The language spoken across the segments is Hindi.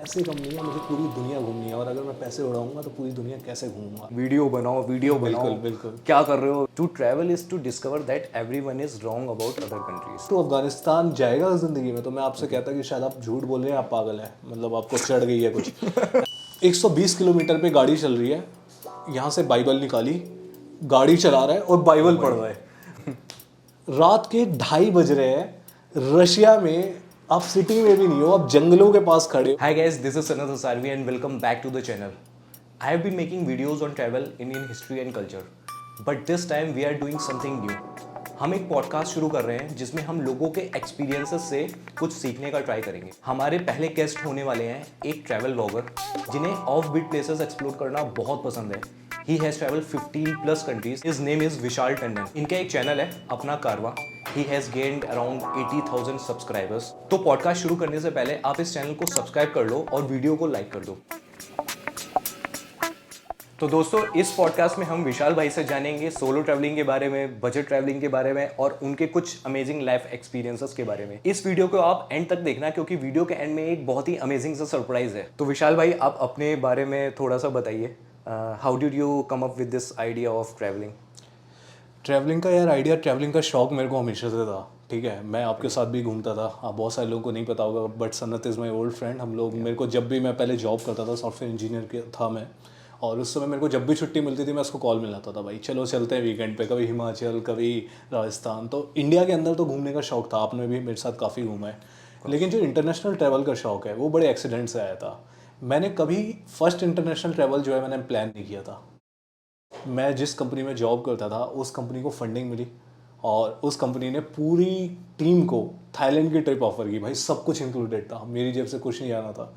पैसे कम नहीं है, मुझे पूरी दुनिया घूमनी है, और अगर मैं पैसे उड़ाऊंगा तो पूरी दुनिया कैसे घूमूंगा। वीडियो बनाओ बिल्कुल बिल्कुल। क्या कर रहे हो। To travel is to discover that everyone is wrong about other countries. तो अफगानिस्तान जाएगा ज़िंदगी में तो मैं आपसे कहता कि शायद आप झूठ बोल रहे हैं, आप पागल हैं, मतलब आपको चढ़ गई है कुछ। 120 किलोमीटर पे गाड़ी चल रही है, यहाँ से बाइबल निकाली, गाड़ी चला रहा है और बाइबल पढ़ रहा है। रात के 2:30 बज रहे हैं रशिया में, आप सिटी में भी नहीं हो, आप जंगलों के पास खड़े हो। Hi guys, this is Sanat Sarvi and welcome back to the channel. I have been making videos on travel, Indian history and culture. But this time we are doing something new. हम एक पॉडकास्ट शुरू कर रहे हैं जिसमें हम लोगों के एक्सपीरियंसेस से कुछ सीखने का ट्राई करेंगे। हमारे पहले गेस्ट होने वाले हैं एक ट्रैवल व्लॉगर जिन्हें ऑफ बीट प्लेसेस एक्सप्लोर करना बहुत पसंद है। He has traveled 15 plus countries. His name is विशाल टंडन। इनका एक चैनल है अपना कारवा। He has gained around 80,000 subscribers. तो पॉडकास्ट शुरू करने से पहले आप इस चैनल को सब्सक्राइब कर लो और वीडियो को लाइक कर दो। तो दोस्तों, इस पॉडकास्ट में हम विशाल भाई से जानेंगे सोलो ट्रैवलिंग के बारे में, बजट ट्रैवलिंग के बारे में और उनके कुछ अमेजिंग लाइफ एक्सपीरियंसेस के बारे में। इस वीडियो को आप एंड तक देखना क्योंकि वीडियो के एंड में एक बहुत ही अमेजिंग सा सरप्राइज है। तो विशाल भाई, आप अपने बारे में थोड़ा सा बताइए। How did you come up with this idea of travelling? Travelling का यार आइडिया, ट्रैवलिंग का शौक मेरे को हमेशा से था। ठीक है, मैं आपके साथ भी घूमता था, आप बहुत सारे लोगों को नहीं पता होगा but Sanat is my old friend. हम लोग, मेरे को जब भी, मैं पहले जॉब करता था, सॉफ्टवेयर इंजीनियर था मैं, और उस समय मेरे को जब भी छुट्टी मिलती थी मैं उसको कॉल मिलाता था, भाई चलो चलते हैं वीकेंड पे, कभी हिमाचल कभी राजस्थान। तो इंडिया के अंदर तो घूमने का शौक था, आपने भी मेरे साथ काफ़ी घूमा है, लेकिन जो इंटरनेशनल ट्रैवल का शौक है वो बड़े एक्सीडेंट से आया था। मैंने कभी फर्स्ट इंटरनेशनल ट्रैवल जो है मैंने प्लान नहीं किया था। मैं जिस कंपनी में जॉब करता था उस कंपनी को फंडिंग मिली और उस कंपनी ने पूरी टीम को थाईलैंड की ट्रिप ऑफर की, भाई सब कुछ इंक्लूडेड था, मेरी जेब से कुछ नहीं आना था।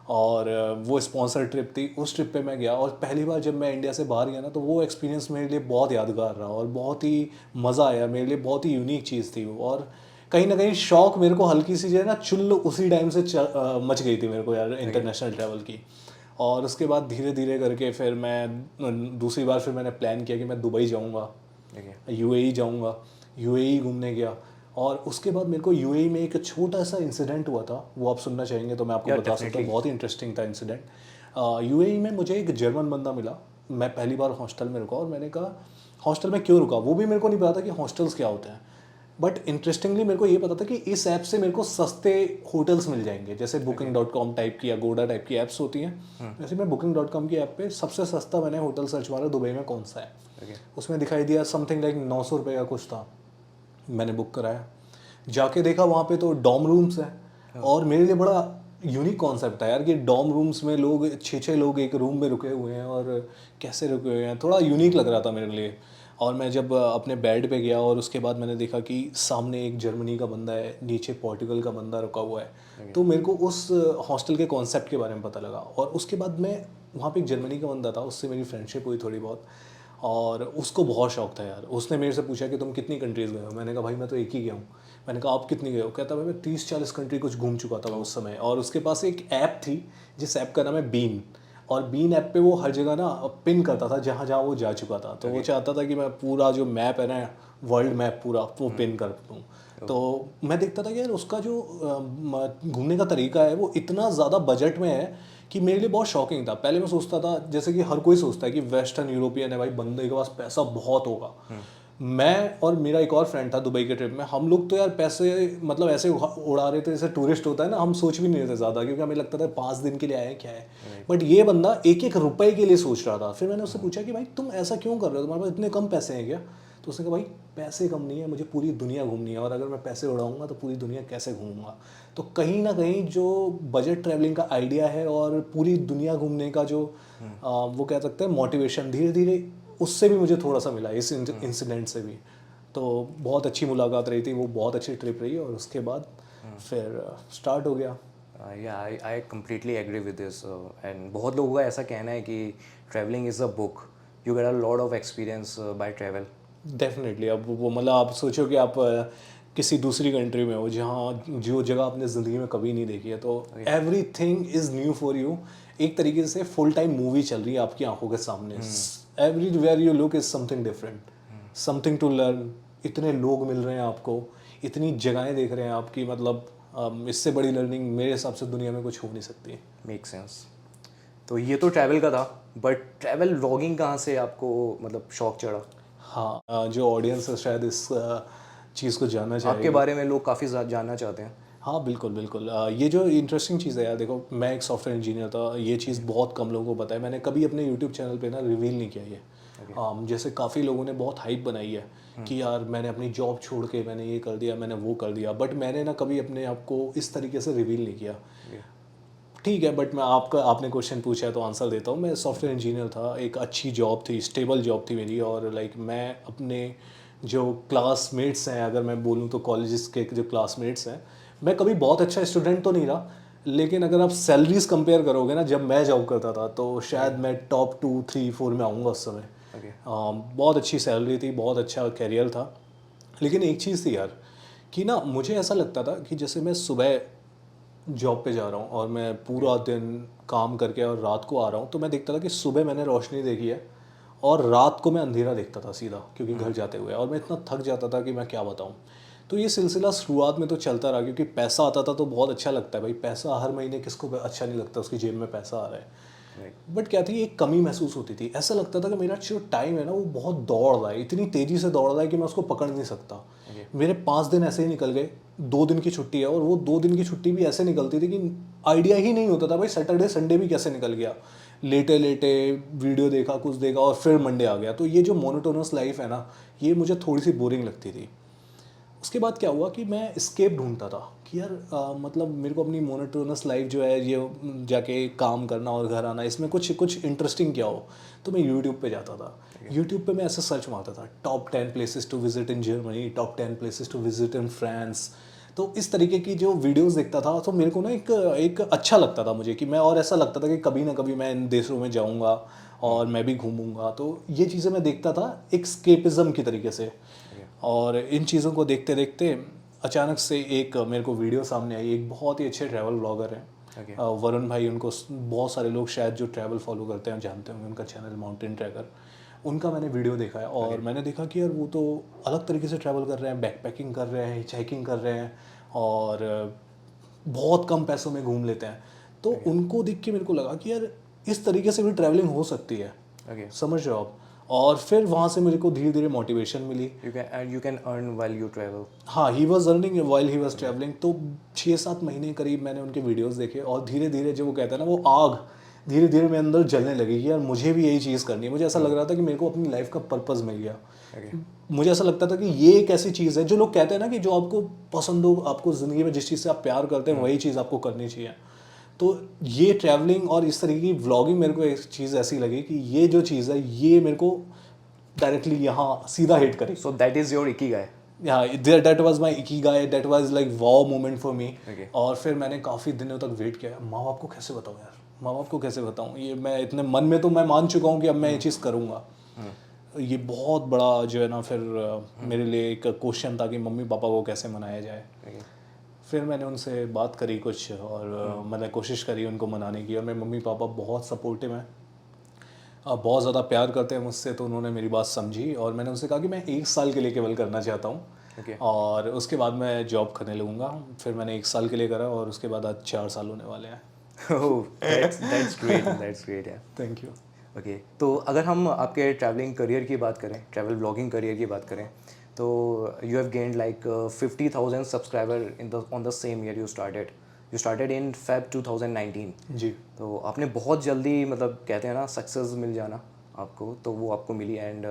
और वो स्पॉन्सर ट्रिप थी, उस ट्रिप पे मैं गया और पहली बार जब मैं इंडिया से बाहर गया ना तो वो एक्सपीरियंस मेरे लिए बहुत यादगार रहा और बहुत ही मज़ा आया, मेरे लिए बहुत ही यूनिक चीज़ थी वो। और कहीं ना कहीं शौक मेरे को हल्की सी जो है ना चुल्ल उसी टाइम से मच गई थी मेरे को यार इंटरनेशनल ट्रैवल की। और उसके बाद धीरे धीरे करके फिर मैं दूसरी बार फिर मैंने प्लान किया कि मैं दुबई जाऊँगा, यूएई जाऊँगा, यूएई घूमने गया। और उसके बाद मेरे को यूएई में एक छोटा सा इंसिडेंट हुआ था, वो आप सुनना चाहेंगे तो मैं आपको बता सकता हूँ, बहुत ही इंटरेस्टिंग था इंसिडेंट। यूएई में मुझे एक जर्मन बंदा मिला, मैं पहली बार हॉस्टल में रुका और मैंने कहा हॉस्टल में क्यों रुका, वो भी मेरे को नहीं पता था कि हॉस्टल्स क्या होते हैं। बट इंटरेस्टिंगली मेरे को ये पता था कि इस ऐप से मेरे को सस्ते होटल्स मिल जाएंगे, जैसे booking.com टाइप की या गोडा टाइप की ऐप्स होती हैं, जैसे मैं booking.com की ऐप पे सबसे सस्ता मैंने होटल सर्च मारा दुबई में कौन सा है, उसमें दिखाई दिया समथिंग लाइक 900 रुपये का कुछ था। मैंने बुक कराया, जाके देखा वहाँ पे तो डॉम रूम्स हैं और मेरे लिए बड़ा यूनिक कॉन्सेप्ट था यार कि डॉम रूम्स में लोग 6-6 लोग एक रूम में रुके हुए हैं और कैसे रुके हुए हैं, थोड़ा यूनिक लग रहा था मेरे लिए। और मैं जब अपने बेड पे गया और उसके बाद मैंने देखा कि सामने एक जर्मनी का बंदा है, नीचे पोर्टुगल का बंदा रुका हुआ है, तो मेरे को उस हॉस्टल के कॉन्सेप्ट के बारे में पता लगा। और उसके बाद मैं वहाँ पे एक जर्मनी का बंदा था, उससे मेरी फ्रेंडशिप हुई थोड़ी बहुत और उसको बहुत शौक था यार। उसने मेरे से पूछा कि तुम कितनी कंट्रीज़ गए हो, मैंने कहा भाई मैं तो एक ही गया हूँ। मैंने कहा आप कितनी गए हो, कहता भाई मैं 30-40 कंट्री कुछ घूम चुका था उस समय। और उसके पास एक ऐप थी जिस ऐप का नाम है बीन, और बीन ऐप पे वो हर जगह ना पिन करता था जहाँ जहाँ वो जा चुका था। तो वो चाहता था कि मैं पूरा जो मैप है ना, वर्ल्ड मैप पूरा वो पिन कर दूँ। तो मैं देखता था कि यार उसका जो घूमने का तरीका है वो इतना ज़्यादा बजट में है कि मेरे लिए बहुत शॉकिंग था। पहले मैं सोचता था जैसे कि हर कोई सोचता है कि वेस्टर्न यूरोपियन है भाई, बंदे के पास पैसा बहुत होगा। मैं और मेरा एक और फ्रेंड था दुबई के ट्रिप में, हम लोग तो यार पैसे मतलब ऐसे उड़ा रहे थे जैसे टूरिस्ट होता है ना, हम सोच भी नहीं रहे थे ज़्यादा क्योंकि हमें लगता था 5 दिन के लिए आए क्या है। बट ये बंदा एक एक रुपए के लिए सोच रहा था। फिर मैंने उससे पूछा कि भाई तुम ऐसा क्यों कर रहे हो, तुम्हारे पास इतने कम पैसे हैं क्या? तो उसने कहा भाई पैसे कम नहीं है, मुझे पूरी दुनिया घूमनी है और अगर मैं पैसे उड़ाऊंगा तो पूरी दुनिया कैसे घूमूंगा। तो कहीं ना कहीं जो बजट ट्रैवलिंग का आइडिया है और पूरी दुनिया घूमने का जो वो कह सकते हैं मोटिवेशन, धीरे धीरे उससे भी मुझे थोड़ा सा मिला, इस इंसिडेंट से भी। तो बहुत अच्छी मुलाकात रही थी, वो बहुत अच्छी ट्रिप रही और उसके बाद फिर स्टार्ट हो गया। Yeah I completely agree with this. And बहुत लोगों का ऐसा कहना है कि travelling is a book, you get a lot of experience by travel. Definitely. अब वो मतलब आप सोचो कि आप किसी दूसरी कंट्री में हो जहाँ जो जगह आपने ज़िंदगी में कभी नहीं देखी है, तो every thing is new for you. एक तरीके से फुल टाइम मूवी चल रही है आपकी आंखों के सामने। Everywhere you look is something different, something to learn. इतने लोग मिल रहे हैं आपको, इतनी जगहें देख रहे हैं आपकी, मतलब इससे बड़ी लर्निंग मेरे हिसाब से दुनिया में कुछ हो नहीं सकती। Make sense. तो ये तो ट्रैवल का था, बट ट्रैवल व्लॉगिंग कहाँ से आपको मतलब शौक चढ़ा? हाँ, जो ऑडियंस है शायद इस चीज़ को जानना आपके चाहेगी। बारे में लोग काफ़ी जानना चाहते हैं। हाँ बिल्कुल बिल्कुल। ये जो इंटरेस्टिंग चीज़ है यार, देखो मैं एक सॉफ्टवेयर इंजीनियर था, ये चीज़ बहुत कम लोगों को पता है। मैंने कभी अपने यूट्यूब चैनल पे ना रिवील नहीं किया ये। जैसे काफ़ी लोगों ने बहुत हाइप बनाई है कि यार मैंने अपनी जॉब छोड़ के मैंने ये कर दिया, मैंने वो कर दिया, बट मैंने ना कभी अपने आप को इस तरीके से रिवील नहीं किया। ठीक है, बट मैं आपने क्वेश्चन पूछा है तो आंसर देता हूँ। मैं सॉफ्टवेयर इंजीनियर था, एक अच्छी जॉब थी, स्टेबल जॉब थी मेरी, और लाइक मैं अपने जो क्लासमेट्स हैं, अगर मैं बोलूँ तो कॉलेजेस के जो क्लासमेट्स हैं, मैं कभी बहुत अच्छा स्टूडेंट तो नहीं रहा, लेकिन अगर आप सैलरीज कंपेयर करोगे ना, जब मैं जॉब करता था तो शायद मैं टॉप 2, 3, 4 में आऊँगा उस समय। बहुत अच्छी सैलरी थी, बहुत अच्छा कैरियर था। लेकिन एक चीज़ थी यार कि ना मुझे ऐसा लगता था कि जैसे मैं सुबह जॉब पे जा रहा हूँ और मैं पूरा दिन काम करके और रात को आ रहा हूँ, तो मैं देखता था कि सुबह मैंने रोशनी देखी है और रात को मैं अंधेरा देखता था सीधा, क्योंकि घर जाते हुए, और मैं इतना थक जाता था कि मैं क्या बताऊँ। तो ये सिलसिला शुरुआत में तो चलता रहा, क्योंकि पैसा आता था तो बहुत अच्छा लगता है भाई, पैसा हर महीने किसको अच्छा नहीं लगता, उसकी जेब में पैसा आ रहा है। बट क्या थी, एक कमी महसूस होती थी, ऐसा लगता था कि मेरा जो टाइम है ना वो बहुत दौड़ रहा है, इतनी तेज़ी से दौड़ रहा है कि मैं उसको पकड़ नहीं सकता। मेरे 5 दिन ऐसे ही निकल गए, 2 दिन की छुट्टी है, और वो 2 दिन की छुट्टी भी ऐसे निकलती थी कि आइडिया ही नहीं होता था भाई सैटरडे संडे भी कैसे निकल गया। लेटे लेटे वीडियो देखा, कुछ देखा, और फिर मंडे आ गया। तो ये जो मोनोटोनस लाइफ है ना, ये मुझे थोड़ी सी बोरिंग लगती थी। उसके बाद क्या हुआ कि मैं एस्केप ढूंढता था कि यार मतलब मेरे को अपनी मोनोटोनस लाइफ जो है, ये जाके काम करना और घर आना, इसमें कुछ कुछ इंटरेस्टिंग क्या हो। तो मैं यूट्यूब पे जाता था। यूट्यूब पे मैं ऐसे सर्च मारता था, top 10 places to visit in Germany, top 10 places to visit in France. तो इस तरीके की जो वीडियोस देखता था, तो मेरे को ना एक अच्छा लगता था मुझे कि मैं, और ऐसा लगता था कि कभी ना कभी मैं इन देशों में जाऊँगा और मैं भी घूमूंगा। तो ये चीज़ें मैं देखता था एक स्केपिज़म की तरीके से। और इन चीज़ों को देखते देखते अचानक से एक मेरे को वीडियो सामने आई। एक बहुत ही अच्छे ट्रैवल ब्लॉगर हैं, वरुण भाई, उनको बहुत सारे लोग शायद जो ट्रैवल फॉलो करते हैं जानते होंगे, उनका चैनल माउंटेन ट्रैकर। उनका मैंने वीडियो देखा है और मैंने देखा कि यार वो तो अलग तरीके से ट्रैवल कर रहे हैं, बैकपैकिंग कर रहे हैं, हिचहाइकिंग कर रहे हैं, और बहुत कम पैसों में घूम लेते हैं। तो उनको देख के मेरे को लगा कि यार इस तरीके से भी ट्रैवलिंग हो सकती है। समझ रहे हो आप। और फिर वहाँ से मेरे को धीरे धीरे मोटिवेशन मिली। You can earn while you travel. हाँ, he was earning while he was travelling. तो 6-7 महीने करीब मैंने उनके वीडियोस देखे, और धीरे धीरे जो वो कहते हैं ना, वो आग धीरे धीरे मेरे अंदर जलने लगी कि यार मुझे भी यही चीज़ करनी है। मुझे ऐसा लग रहा था कि मेरे को अपनी लाइफ का पर्पस मिल गया। मुझे ऐसा लगता था कि ये एक ऐसी चीज़ है, जो लोग कहते हैं ना कि जो आपको पसंद हो, आपको ज़िंदगी में जिस चीज़ से आप प्यार करते हैं वही चीज़ आपको करनी चाहिए। तो ये ट्रैवलिंग और इस तरीके की व्लॉगिंग, मेरे को एक चीज़ ऐसी लगी कि ये जो चीज़ है ये मेरे को डायरेक्टली यहाँ सीधा हिट करी। So that is your Ikigai. That was my Ikigai, that was like wow moment for me. और फिर मैंने काफ़ी दिनों तक वेट किया, माँ बाप को कैसे बताऊँ यार, माँ बाप को कैसे बताऊँ, ये मैं इतने मन में तो मैं मान चुका हूँ कि अब मैं ये चीज़ करूँगा। ये बहुत बड़ा जो है ना फिर मेरे लिए एक क्वेश्चन था कि मम्मी पापा को कैसे मनाया जाए। फिर मैंने उनसे बात करी कुछ, और मैंने कोशिश करी उनको मनाने की, और मेरे मम्मी पापा बहुत सपोर्टिव हैं, बहुत ज़्यादा प्यार करते हैं मुझसे। तो उन्होंने मेरी बात समझी, और मैंने उनसे कहा कि मैं 1 साल के लिए केवल करना चाहता हूँ, और उसके बाद मैं जॉब करने लगूँगा। फिर मैंने 1 साल के लिए करा, और उसके बाद आज 4 साल होने वाले हैं। दैट्स ग्रेट यार। Thank you. ओके, तो अगर हम आपके ट्रैवलिंग करियर की बात करें, ट्रैवल ब्लॉगिंग करियर की बात करें, तो you have gained like 50,000 subscriber in the on the same year you started in Feb 2019 जी। तो आपने बहुत जल्दी, मतलब कहते हैं ना सक्सेस मिल जाना आपको, तो वो आपको मिली। एंड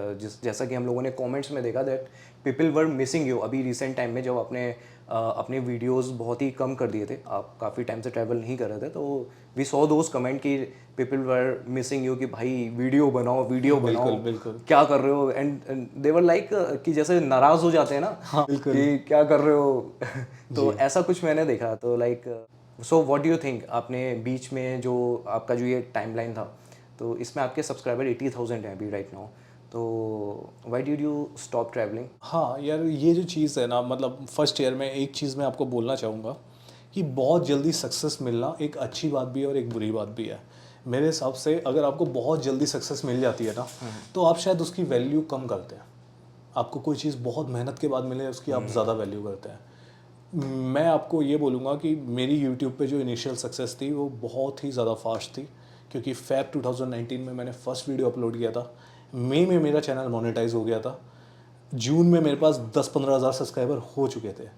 जैसा कि हम लोगों ने कमेंट्स में देखा that people were missing you. अभी रिसेंट टाइम में जब आपने अपने वीडियोस बहुत ही कम कर दिए थे, आप काफ़ी टाइम से ट्रैवल नहीं कर रहे थे, तो वी सॉ दोज कमेंट कि पीपल वर मिसिंग यू, कि भाई वीडियो बनाओ बिल्कुल। क्या कर रहे हो। एंड दे वर लाइक कि जैसे नाराज़ हो जाते हैं ना, हाँ, बिल्कुल। कि क्या कर रहे हो। तो ऐसा कुछ मैंने देखा। तो like so what do you think, आपने बीच में जो आपका जो ये टाइमलाइन था, तो इसमें आपके सब्सक्राइबर 80,000 हैं अभी राइट नाउ, तो why did you stop travelling? हाँ यार, ये जो चीज़ है ना, मतलब फर्स्ट ईयर में एक चीज़ मैं आपको बोलना चाहूँगा कि बहुत जल्दी सक्सेस मिलना एक अच्छी बात भी है और एक बुरी बात भी है। मेरे हिसाब से अगर आपको बहुत जल्दी सक्सेस मिल जाती है ना, तो आप शायद उसकी वैल्यू कम करते हैं। आपको कोई चीज़ बहुत मेहनत के बाद मिले, उसकी आप ज़्यादा वैल्यू करते हैं। मैं आपको ये बोलूँगा कि मेरी यूट्यूब पे जो इनिशियल सक्सेस थी वो बहुत ही ज़्यादा फास्ट थी, क्योंकि फेब 2019 में मैंने फर्स्ट वीडियो अपलोड किया था, मई में मेरा चैनल मोनेटाइज हो गया था, जून में मेरे पास 10-15 हज़ार सब्सक्राइबर हो चुके थे।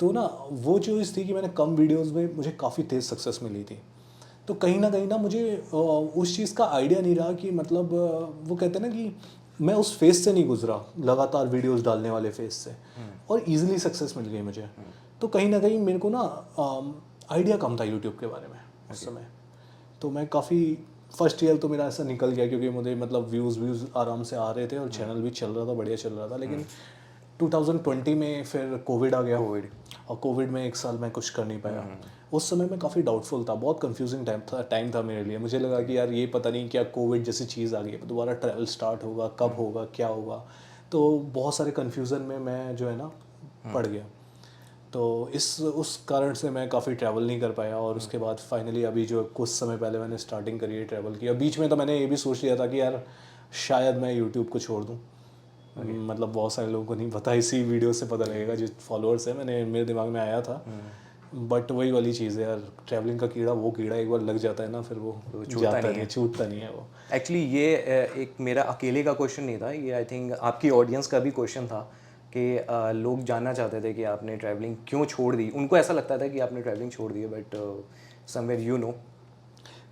तो ना वो चीज़ थी कि मैंने कम वीडियोस में मुझे काफ़ी तेज़ सक्सेस मिली थी। तो कहीं ना मुझे उस चीज़ का आइडिया नहीं रहा कि मतलब वो कहते हैं ना कि मैं उस फेज से नहीं गुजरा, लगातार वीडियोस डालने वाले फेज से, और इजीली सक्सेस मिल गई मुझे। तो कहीं ना कहीं मेरे को ना आइडिया कम था यूट्यूब के बारे में उस समय। तो मैं काफ़ी फर्स्ट ईयर तो मेरा ऐसा निकल गया, क्योंकि मुझे मतलब व्यूज़ आराम से आ रहे थे और चैनल भी चल रहा था, बढ़िया चल रहा था। लेकिन 2020 में फिर कोविड आ गया, और कोविड में एक साल मैं कुछ कर नहीं पाया। उस समय मैं काफ़ी डाउटफुल था, बहुत कंफ्यूजिंग टाइम था मेरे लिए। मुझे लगा कि यार ये पता नहीं क्या कोविड जैसी चीज़ आ गई है, दोबारा ट्रैवल स्टार्ट होगा, कब होगा, क्या होगा। तो बहुत सारे कन्फ्यूज़न में मैं जो है ना पड़ गया। तो उस कारण से मैं काफ़ी ट्रैवल नहीं कर पाया। और उसके बाद फाइनली अभी जो कुछ समय पहले मैंने स्टार्टिंग करी है ट्रैवल की। बीच में तो मैंने ये भी सोच लिया था कि यार शायद मैं यूट्यूब को छोड़ दूँ। मतलब बहुत सारे लोगों को नहीं पता, इसी वीडियो से पता लगेगा जो फॉलोअर्स है, मेरे दिमाग में आया था। बट वही वाली चीज़ है यार, ट्रैवलिंग का कीड़ा वो कीड़ा एक बार लग जाता है ना, फिर वो जाता नहीं है, छूटता नहीं है वो। एक्चुअली ये एक मेरा अकेले का क्वेश्चन नहीं था, ये आई थिंक आपकी ऑडियंस का भी क्वेश्चन था कि लोग जानना चाहते थे कि आपने ट्रैवलिंग क्यों छोड़ दी। उनको ऐसा लगता था कि आपने ट्रैवलिंग छोड़ दी है, बट समवेयर यू नो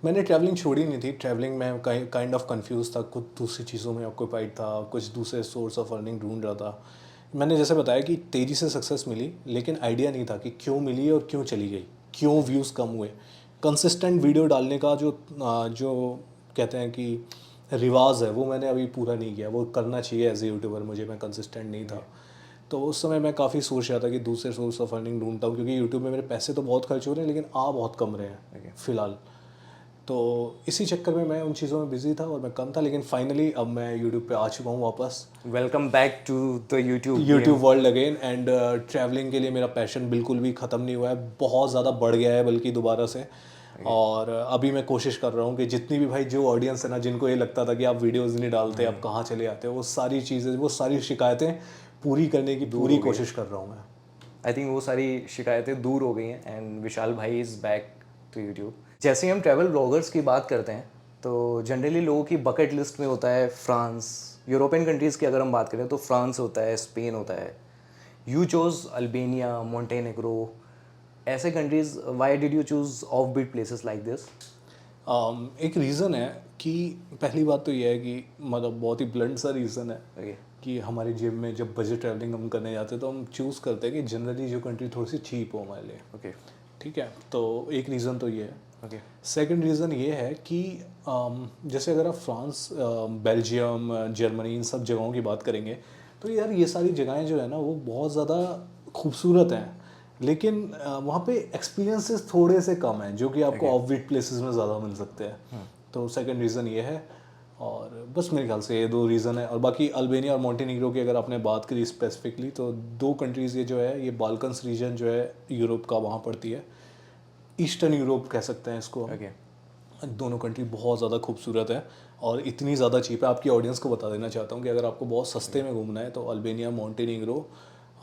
मैंने ट्रैवलिंग छोड़ी नहीं थी। ट्रैवलिंग में काइंड ऑफ कंफ्यूज था, कुछ दूसरी चीज़ों में ऑक्यूपाइड था, कुछ दूसरे सोर्स ऑफ अर्निंग ढूंढ रहा था। मैंने जैसे बताया कि तेज़ी से सक्सेस मिली, लेकिन आइडिया नहीं था कि क्यों मिली और क्यों चली गई, क्यों व्यूज़ कम हुए। कंसिस्टेंट वीडियो डालने का जो कहते हैं कि रिवाज है, वो मैंने अभी पूरा नहीं किया। वो करना चाहिए एज ए यूट्यूबर मुझे, मैं कंसिस्टेंट नहीं था। तो उस समय मैं काफ़ी सोच रहा था कि दूसरे सोर्स ऑफ अर्निंग ढूंढता हूँ, क्योंकि यूट्यूब में मेरे पैसे तो बहुत खर्च हो रहे हैं, लेकिन आ बहुत कम रहे हैं फ़िलहाल। तो इसी चक्कर में मैं उन चीज़ों में बिजी था और मैं कम था। लेकिन फाइनली अब मैं यूट्यूब पे आ चुका हूँ वापस, welcome back to the YouTube world again. And travelling के लिए मेरा पैशन बिल्कुल भी ख़त्म नहीं हुआ है, बहुत ज़्यादा बढ़ गया है बल्कि दोबारा से। और अभी मैं कोशिश कर रहा हूँ कि जितनी भी भाई जो ऑडियंस है ना, जिनको ये लगता था कि आप वीडियोस नहीं डालते, आप कहाँ चले आते हो, वो सारी चीज़ें, वो सारी शिकायतें पूरी करने की पूरी कोशिश कर रहा हूँ मैं। आई थिंक वो सारी शिकायतें दूर हो गई हैं एंड विशाल भाई इज़ बैक टू यूट्यूब। जैसे ही हम ट्रैवल ब्लॉगर्स की बात करते हैं तो जनरली लोगों की बकेट लिस्ट में होता है फ्रांस, यूरोपियन कंट्रीज़ की अगर हम बात करें तो फ्रांस होता है, स्पेन होता है। यू चोज अल्बेनिया, मोंटेनेग्रो, ऐसे countries. Why did you choose off beat places like this? एक रीज़न है कि पहली बात तो यह है कि मतलब बहुत ही ब्लंट सा रीज़न है ओके कि हमारी जेब में जब बजट ट्रैवलिंग हम करने जाते हैं तो हम चूज़ करते हैं कि जनरली जो कंट्री थोड़ी सी चीप हो हमारे लिए। ओके ठीक है, तो एक रीज़न तो ये है। ओके सेकंड रीज़न ये है कि जैसे अगर आप फ्रांस, बेल्जियम, जर्मनी, इन सब जगहों की बात करेंगे तो यार ये सारी जगहें जो है ना वो बहुत ज़्यादा खूबसूरत हैं, लेकिन वहाँ पे एक्सपीरियंसेस थोड़े से कम हैं जो कि आपको ऑफ बीट प्लेसेस में ज़्यादा मिल सकते हैं। तो सेकंड रीज़न ये है, और बस मेरे ख्याल से ये दो रीज़न है। और बाकी अल्बेनिया और मोंटेनिग्रो की अगर आपने बात करी स्पेसिफिकली, तो दो कंट्रीज़ ये जो है, ये बाल्कन्स रीजन जो है यूरोप का, वहाँ पड़ती है। ईस्टर्न यूरोप कह सकते हैं इसको हम। ओके दोनों कंट्री बहुत ज़्यादा खूबसूरत है और इतनी ज़्यादा चीप है। आपकी ऑडियंस को बता देना चाहता हूँ कि अगर आपको बहुत सस्ते में घूमना है तो अल्बेनिया, मोंटेनिग्रो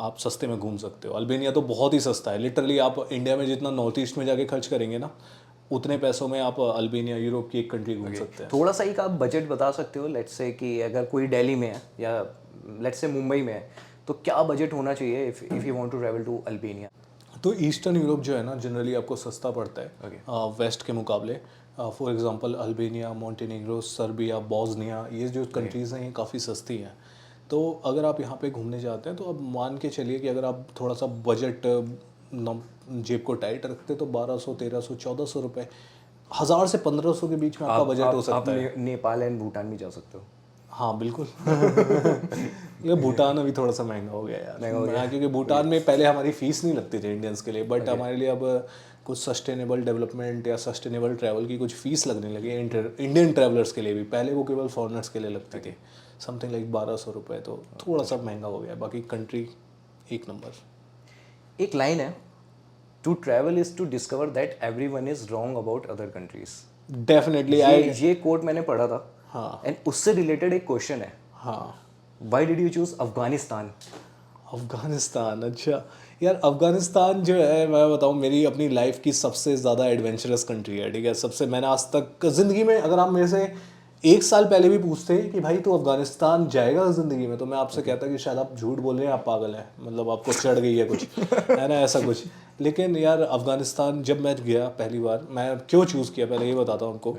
आप सस्ते में घूम सकते हो। अल्बेनिया तो बहुत ही सस्ता है, लिटरली आप इंडिया में जितना नॉर्थ ईस्ट में जाके खर्च करेंगे ना, उतने पैसों में आप अल्बेनिया, यूरोप की एक कंट्री घूम सकते हैं। थोड़ा सा एक आप बजट बता सकते हो? लेट्स से कि अगर कोई दिल्ली में है या लेट्स से मुंबई में है तो क्या बजट होना चाहिए if you want to travel to Albania? तो ईस्टर्न यूरोप जो है ना जनरली आपको सस्ता पड़ता है Okay. वेस्ट के मुकाबले। For example Albania, Montenegro, Serbia, Bosnia, ये जो कंट्रीज़ हैं ये काफ़ी सस्ती हैं। तो अगर आप यहाँ पे घूमने जाते हैं तो अब मान के चलिए कि अगर आप थोड़ा सा बजट जेब को टाइट रखते तो 1200, 1300, 1400 रुपये, 1000 से 1500 के बीच में आपका बजट हो सकता है। नेपाल एंड भूटान भी जा सकते हो। हाँ बिल्कुल। ये भूटान अभी थोड़ा सा महंगा हो गया यार। हाँ, क्योंकि भूटान में पहले हमारी फीस नहीं लगती थी इंडियंस के लिए, बट हमारे लिए अब कुछ सस्टेनेबल डेवलपमेंट या सस्टेनेबल ट्रैवल की कुछ फीस लगने लगी है इंडियन ट्रैवलर्स के लिए भी। पहले वो केवल फॉरेनर्स के लिए लगती थी, समथिंग लाइक 1200 रुपये। तो थोड़ा सा महंगा हो गया, बाकी कंट्री एक नंबर। एक लाइन है, to travel is to discover that everyone is wrong about other countries. Definitely ये कोट मैंने पढ़ा था। हाँ एंड उससे रिलेटेड एक क्वेश्चन है, हाँ। Why did you choose Afghanistan? Afghanistan, अच्छा। यार अफगानिस्तान जो है मैं बताऊँ मेरी अपनी लाइफ की सबसे ज़्यादा एडवेंचरस कंट्री है, ठीक है। सबसे मैंने आज तक ज़िंदगी में, अगर आप मेरे से 1 साल पहले भी पूछते कि भाई तू अफगानिस्तान जाएगा ज़िंदगी में, तो मैं आपसे कहता कि शायद आप झूठ बोल रहे हैं, आप पागल हैं, मतलब आपको चढ़ गई है कुछ, है ना, ऐसा कुछ। लेकिन यार अफगानिस्तान जब मैं गया पहली बार, मैं क्यों चूज़ किया पहले ये बताता हूँ आपको।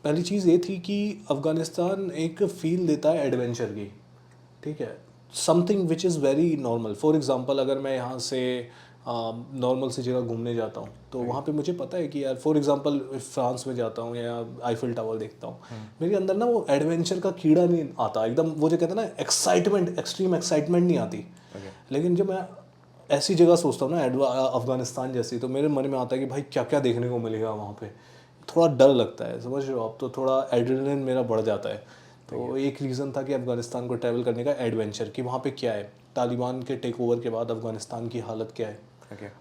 पहली चीज़ ये थी कि अफगानिस्तान एक फील देता है एडवेंचर की, ठीक है, something which is very normal. For example अगर मैं यहाँ से नॉर्मल सी जगह घूमने जाता हूँ तो वहाँ पे मुझे पता है कि यार फॉर एग्जांपल फ्रांस में जाता हूँ या आईफिल टावर देखता हूँ, मेरे अंदर ना वो एडवेंचर का कीड़ा नहीं आता एकदम, वो जो कहते हैं ना एक्साइटमेंट, एक्सट्रीम एक्साइटमेंट नहीं आती। लेकिन जब मैं ऐसी जगह सोचता हूँ ना अफगानिस्तान जैसी, तो मेरे मन में आता है कि भाई क्या क्या देखने को मिलेगा वहाँ पे, थोड़ा डर लगता है, समझ रहे हो आप, तो थोड़ा एड्रेनलिन मेरा बढ़ जाता है। तो एक रीज़न था कि अफगानिस्तान को ट्रैवल करने का एडवेंचर, कि वहाँ पे क्या है, तालिबान के टेक ओवर के बाद अफगानिस्तान की हालत क्या है,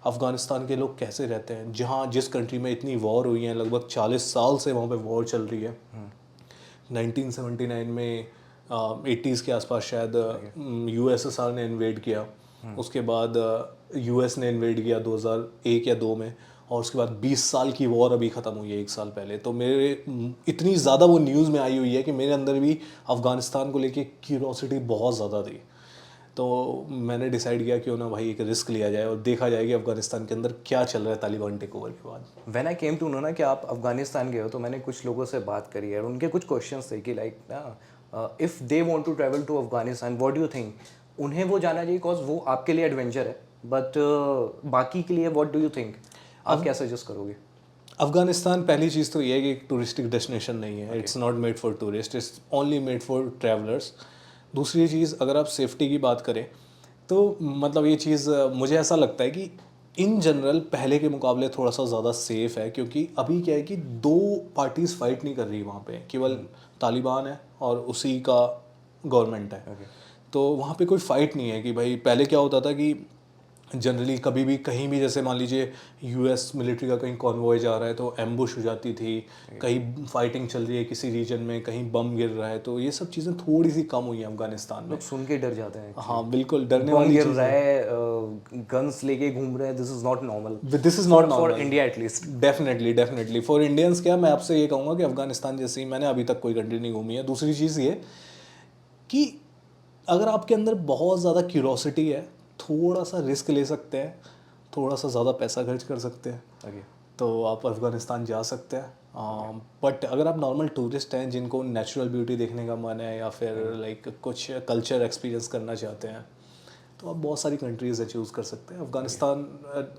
अफगानिस्तान के लोग कैसे रहते हैं, जहाँ जिस कंट्री में इतनी वॉर हुई है, लगभग 40 साल से वहाँ पे वॉर चल रही है। 1979 में 80s के आसपास शायद यूएसएसआर ने इन्वेड किया, उसके बाद यूएस ने इन्वेड किया 2001 या 2 में, और उसके बाद 20 साल की वॉर अभी ख़त्म हुई है 1 साल पहले। तो मेरे इतनी ज़्यादा वो न्यूज़ में आई हुई है कि मेरे अंदर भी अफ़गानिस्तान को लेके क्यूरोसिटी बहुत ज़्यादा थी। तो मैंने डिसाइड किया क्यों ना भाई एक रिस्क लिया जाए और देखा जाए कि अफ़गानिस्तान के अंदर क्या चल रहा है तालिबान टेक ओवर के बाद। When I came to know ना कि आप अफगानिस्तान गए हो, तो मैंने कुछ लोगों से बात करी है और उनके कुछ क्वेश्चंस थे कि like if they want to travel to Afghanistan, what do you think, उन्हें वो जाना चाहिए बिकॉज वो आपके लिए एडवेंचर है, बट बाकी के लिए व्हाट डू यू थिंक, आप क्या सजेस्ट करोगे? अफ़गानिस्तान पहली चीज़ तो ये है कि एक टूरिस्टिक डेस्टिनेशन नहीं है, it's not made for tourist, it's only made for travellers. दूसरी चीज़, अगर आप सेफ्टी की बात करें तो मतलब ये चीज़ मुझे ऐसा लगता है कि इन जनरल पहले के मुकाबले थोड़ा सा ज़्यादा सेफ है, क्योंकि अभी क्या है कि 2 पार्टीज़ फाइट नहीं कर रही वहाँ पे, केवल तालिबान है और उसी का गवर्नमेंट है। तो वहाँ पे कोई फाइट नहीं है कि भाई, पहले क्या होता था कि जनरली कभी भी कहीं भी, जैसे मान लीजिए यूएस मिलिट्री का कहीं कॉन्वॉय जा रहा है तो एम्बुश हो जाती थी, कहीं फाइटिंग चल रही है किसी रीजन में, कहीं बम गिर रहा है, तो ये सब चीज़ें थोड़ी सी कम हुई हैं अफगानिस्तान में। लोग सुन के डर जाते हैं। हाँ बिल्कुल, डरने बम वाली गिर चीज़ रहा है। है, गन्स लेके घूम रहे हैं, this is not normal, this is not for normal India at least. Definitely definitely for Indians. क्या मैं आपसे ये कहूँगा कि अफगानिस्तान जैसी मैंने अभी तक कोई कंट्री नहीं घूमी है। दूसरी चीज़ ये कि अगर आपके अंदर बहुत ज़्यादा क्यूरोसिटी है, थोड़ा सा रिस्क ले सकते हैं, थोड़ा सा ज़्यादा पैसा खर्च कर सकते हैं, तो आप अफ़गानिस्तान जा सकते हैं। बट अगर आप नॉर्मल टूरिस्ट हैं जिनको नेचुरल ब्यूटी देखने का मन है या फिर लाइक कुछ कल्चर एक्सपीरियंस करना चाहते हैं, तो आप बहुत सारी कंट्रीज़ चूज़ कर सकते हैं। अफ़गानिस्तान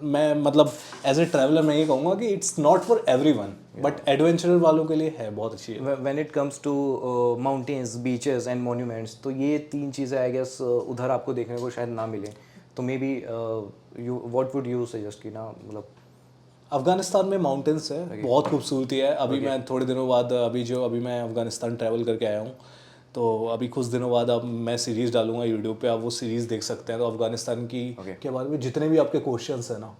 मैं मतलब एज ए ट्रैवलर मैं ये कहूँगा कि it's not for everyone, but adventurer वालों के लिए है, बहुत अच्छी है। When it comes to mountains, beaches and monuments, तो ये 3 चीज़ें आई गेस उधर आपको देखने को शायद ना मिले, तो may be you what would you suggest कि ना, मतलब अफ़गानिस्तान में माउंटेन्स है, बहुत खूबसूरती है। अभी मैं थोड़े दिनों बाद, अभी मैं अफ़गानिस्तान ट्रैवल करके आया हूँ, तो अभी कुछ दिनों बाद अब मैं सीरीज़ डालूंगा यूट्यूब पे, आप वो सीरीज़ देख सकते हैं। तो अफ़गानिस्तान की के बारे में जितने भी आपके क्वेश्चंस हैं ना,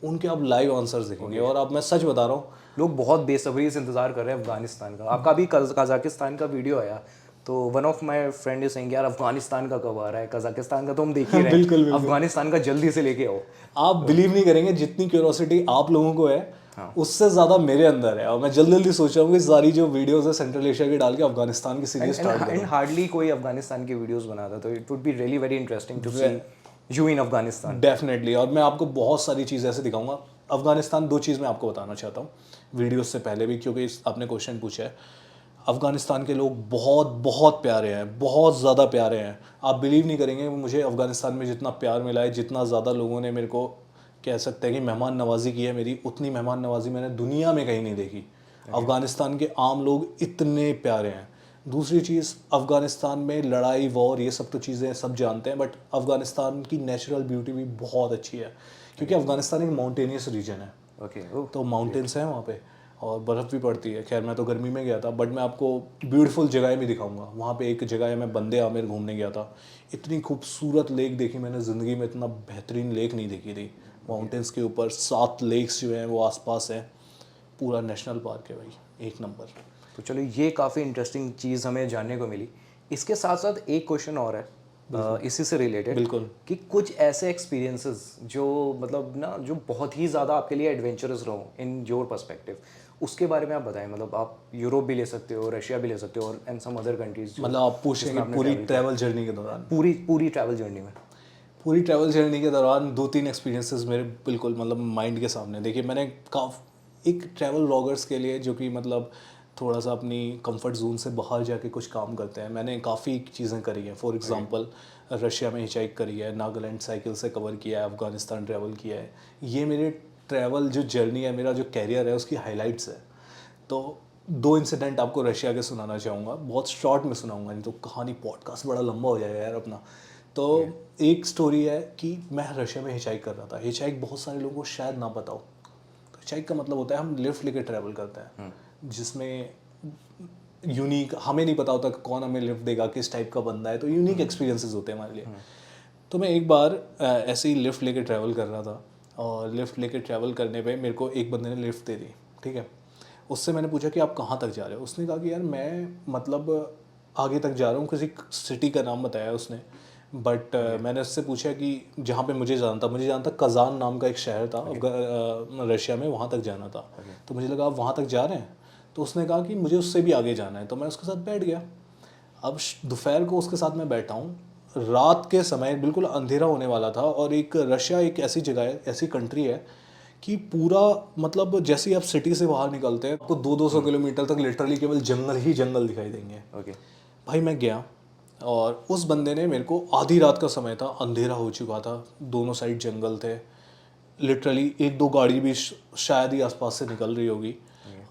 उनके आप लाइव आंसर्स देखेंगे। और अब मैं सच बता रहा हूँ, लोग बहुत बेसब्री से इंतजार कर रहे हैं अफगानिस्तान का। आपका भी कजाकिस्तान का वीडियो आया, तो one of my friend is saying यार अफगानिस्तान का कब आ रहा है, कजाकिस्तान का तो हम देख ही रहे हैं, बिल्कुल बिल्कुल, अफगानिस्तान का जल्दी से लेके आओ। आप बिलीव नहीं करेंगे जितनी क्यूरोसिटी आप लोगों को है, उससे ज़्यादा मेरे अंदर है। और मैं जल्दी जल्दी सोच रहा हूँ कि सारी जो वीडियोस है सेंट्रल एशिया की डाल के अफगानिस्तान की सीरीज स्टार्ट करूँ। एंड हार्डली कोई अफगानिस्तान की वीडियोस बनाता, तो it would be really very interesting to see you in Afghanistan. Definitely. और मैं आपको बहुत सारी चीज़ ऐसे दिखाऊंगा। अफगानिस्तान, 2 चीज़ मैं आपको बताना चाहता हूँ वीडियोस से पहले भी, क्योंकि आपने क्वेश्चन पूछा है। अफ़गानिस्तान के लोग बहुत बहुत प्यारे हैं, बहुत ज़्यादा प्यारे हैं। आप बिलीव नहीं करेंगे, मुझे अफ़गानिस्तान में जितना प्यार मिला है, जितना ज़्यादा लोगों ने मेरे को कह सकते हैं कि मेहमान नवाजी की है मेरी, उतनी मेहमान नवाजी मैंने दुनिया में कहीं नहीं देखी। अफ़गानिस्तान के आम लोग इतने प्यारे हैं। दूसरी चीज़, अफ़गानिस्तान में लड़ाई, वॉर, ये सब तो चीज़ें सब जानते हैं, बट अफ़गानिस्तान की नेचुरल ब्यूटी भी बहुत अच्छी है, क्योंकि अफ़गानिस्तान एक माउंटेनियस रीजन है। तो माउंटेन्स हैं वहाँ पे और बर्फ़ भी पड़ती है। खैर मैं तो गर्मी में गया था, बट मैं आपको ब्यूटीफुल जगह भी दिखाऊंगा। वहाँ पे एक जगह है, मैं बंदे आमिर घूमने गया था, इतनी खूबसूरत लेक देखी मैंने ज़िंदगी में, इतना बेहतरीन लेक नहीं देखी थी। माउंटेन्स के ऊपर 7 लेक्स जो हैं वो आसपास हैं, पूरा नेशनल पार्क है भाई, एक नंबर। तो चलो, ये काफ़ी इंटरेस्टिंग चीज़ हमें जानने को मिली। इसके साथ साथ एक क्वेश्चन और है इसी से रिलेटेड बिल्कुल। कि कुछ ऐसे एक्सपीरियंसेस जो मतलब ना जो बहुत ही ज़्यादा आपके लिए एडवेंचरस रहो इन योर पर्सपेक्टिव, उसके बारे में आप बताएं। मतलब आप यूरोप भी ले सकते हो, रशिया भी ले सकते हो और एंड सम अदर कंट्रीज। मतलब आप पूछेंगे पूरी ट्रैवल जर्नी के दौरान? पूरी ट्रैवल जर्नी में। पूरी ट्रैवल जर्नी के दौरान 2-3 एक्सपीरियंसेस मेरे बिल्कुल मतलब माइंड के सामने। देखिए मैंने एक ट्रैवल व्लॉगर्स के लिए जो कि मतलब थोड़ा सा अपनी कंफर्ट जोन से बाहर जाके कुछ काम करते हैं, मैंने काफ़ी चीज़ें करी हैं। फॉर एग्जांपल रशिया में हिचहाइक करी है, नागालैंड साइकिल से कवर किया है, अफ़गानिस्तान ट्रैवल किया है। ये मेरे ट्रैवल जो जर्नी है, मेरा जो कैरियर है उसकी हाइलाइट्स है। तो 2 इंसिडेंट आपको रशिया के सुनाना चाहूँगा, बहुत शॉर्ट में सुनाऊंगा, नहीं तो कहानी पॉडकास्ट बड़ा लंबा हो जाएगा यार अपना। तो एक स्टोरी है कि मैं रशिया में हिचहाइक कर रहा था। हिचहाइक बहुत सारे लोगों को शायद ना पता हो। तो हिचहाइक का मतलब होता है हम लिफ्ट लेकर ट्रैवल करते हैं, जिसमें यूनिक, हमें नहीं पता होता कि कौन हमें लिफ्ट देगा, किस टाइप का बंदा है, तो यूनिक एक्सपीरियंसेस होते हैं हमारे लिए। तो मैं एक बार ऐसे ही लिफ्ट लेकर ट्रैवल कर रहा था, और लिफ्ट लेकर ट्रैवल करने पे मेरे को एक बंदे ने लिफ्ट दे दी, ठीक है। उससे मैंने पूछा कि आप कहाँ तक जा रहे हो। उसने कहा कि यार मैं मतलब आगे तक जा रहा हूँ, किसी सिटी का नाम बताया उसने। बट मैंने उससे पूछा कि जहाँ पे मुझे जाना था कज़ान नाम का एक शहर था रशिया में, वहाँ तक जाना था। तो मुझे लगा आप वहाँ तक जा रहे हैं। तो उसने कहा कि मुझे उससे भी आगे जाना है। तो मैं उसके साथ बैठ गया। अब दोपहर को उसके साथ मैं बैठा हूँ, रात के समय बिल्कुल अंधेरा होने वाला था। और एक रशिया एक ऐसी जगह है, ऐसी कंट्री है कि पूरा मतलब जैसे ही आप सिटी से बाहर निकलते हैं, आपको 200-200 किलोमीटर तक लिटरली केवल जंगल ही जंगल दिखाई देंगे। ओके भाई मैं गया, और उस बंदे ने मेरे को, आधी रात का समय था, अंधेरा हो चुका था, दोनों साइड जंगल थे, लिटरली 1-2 गाड़ी भी शायद ही आसपास से निकल रही होगी,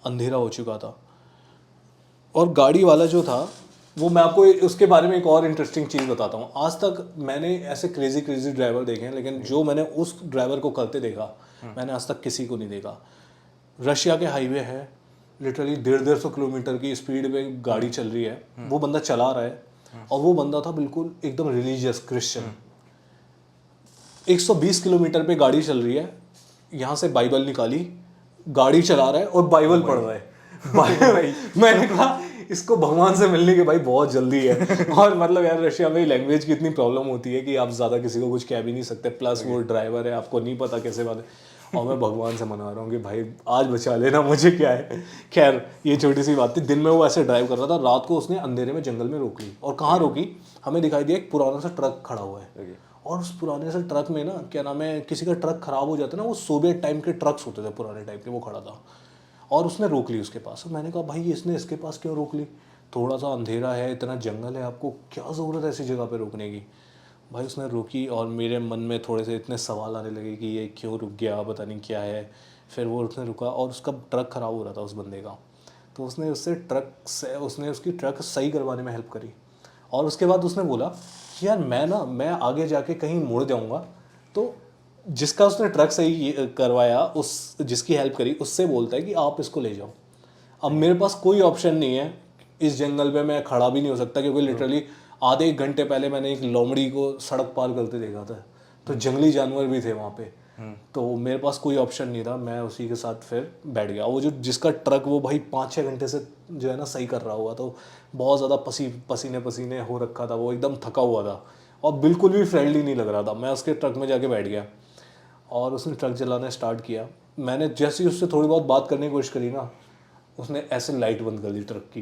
अंधेरा हो चुका था। और गाड़ी वाला जो था वो, मैं आपको उसके बारे में एक और इंटरेस्टिंग चीज़ बताता हूँ। आज तक मैंने ऐसे क्रेजी ड्राइवर देखे हैं, लेकिन जो मैंने उस ड्राइवर को करते देखा, मैंने आज तक किसी को नहीं देखा। रशिया के हाईवे है, लिटरली 150-150 किलोमीटर की स्पीड पे गाड़ी चल रही है, वो बंदा चला रहा है। और वो बंदा था बिल्कुल एकदम रिलीजियस क्रिश्चियन। 120 किलोमीटर पे गाड़ी चल रही है, यहाँ से बाइबल निकाली, गाड़ी चला रहा है और बाइबल पढ़ रहा है। मैंने कहा इसको भगवान से मिलने के भाई बहुत जल्दी है। और मतलब यार रशिया में लैंग्वेज की इतनी प्रॉब्लम होती है कि आप ज़्यादा किसी को कुछ कह भी नहीं सकते, प्लस वो ड्राइवर है, आपको नहीं पता कैसे बात है। और मैं भगवान से मना रहा हूँ कि भाई आज बचा लेना, मुझे क्या है। खैर ये छोटी सी बात थी। दिन में वो ऐसे ड्राइव कर रहा था, रात को उसने अंधेरे में जंगल में रोक ली। और कहाँ रोकी, हमें दिखाई दिया एक पुराना सा ट्रक खड़ा हुआ है। और उस पुराने से ट्रक में ना, क्या नाम है, किसी का ट्रक खराब हो जाता है ना, वो सोवियत टाइम के ट्रक्स होते थे पुराने टाइप के, वो खड़ा था। और उसने रोक ली उसके पास। मैंने कहा भाई इसने इसके पास क्यों रोक ली, थोड़ा सा अंधेरा है, इतना जंगल है, आपको क्या ज़रूरत है ऐसी जगह पे रोकने की। भाई उसने रोकी, और मेरे मन में थोड़े से इतने सवाल आने लगे कि ये क्यों रुक गया, पता नहीं क्या है। फिर वो उसने रुका, और उसका ट्रक ख़राब हो रहा था उस बंदे का। तो उसने उसकी ट्रक सही करवाने में हेल्प करी। और उसके बाद उसने बोला कि यार मैं आगे जाके कहीं मुड़ जाऊँगा, तो जिसका उसने ट्रक सही करवाया, उस जिसकी हेल्प करी, उससे बोलता है कि आप इसको ले जाओ। अब मेरे पास कोई ऑप्शन नहीं है, इस जंगल में मैं खड़ा भी नहीं हो सकता, क्योंकि लिटरली आधे 1 घंटे पहले मैंने एक लोमड़ी को सड़क पार करते देखा था। तो जंगली जानवर भी थे वहाँ पे। तो मेरे पास कोई ऑप्शन नहीं था, मैं उसी के साथ फिर बैठ गया। वो जो जिसका ट्रक, वो भाई 5-6 घंटे से जो है ना सही कर रहा हुआ, तो बहुत ज़्यादा पसीने हो रखा था, वो एकदम थका हुआ था, और बिल्कुल भी फ्रेंडली नहीं लग रहा था। मैं उसके ट्रक में जाके बैठ गया, और उसने ट्रक चलाना स्टार्ट किया। मैंने जैसे ही उससे थोड़ी बहुत बात करने की कोशिश करी ना, उसने ऐसे लाइट बंद कर दी ट्रक की।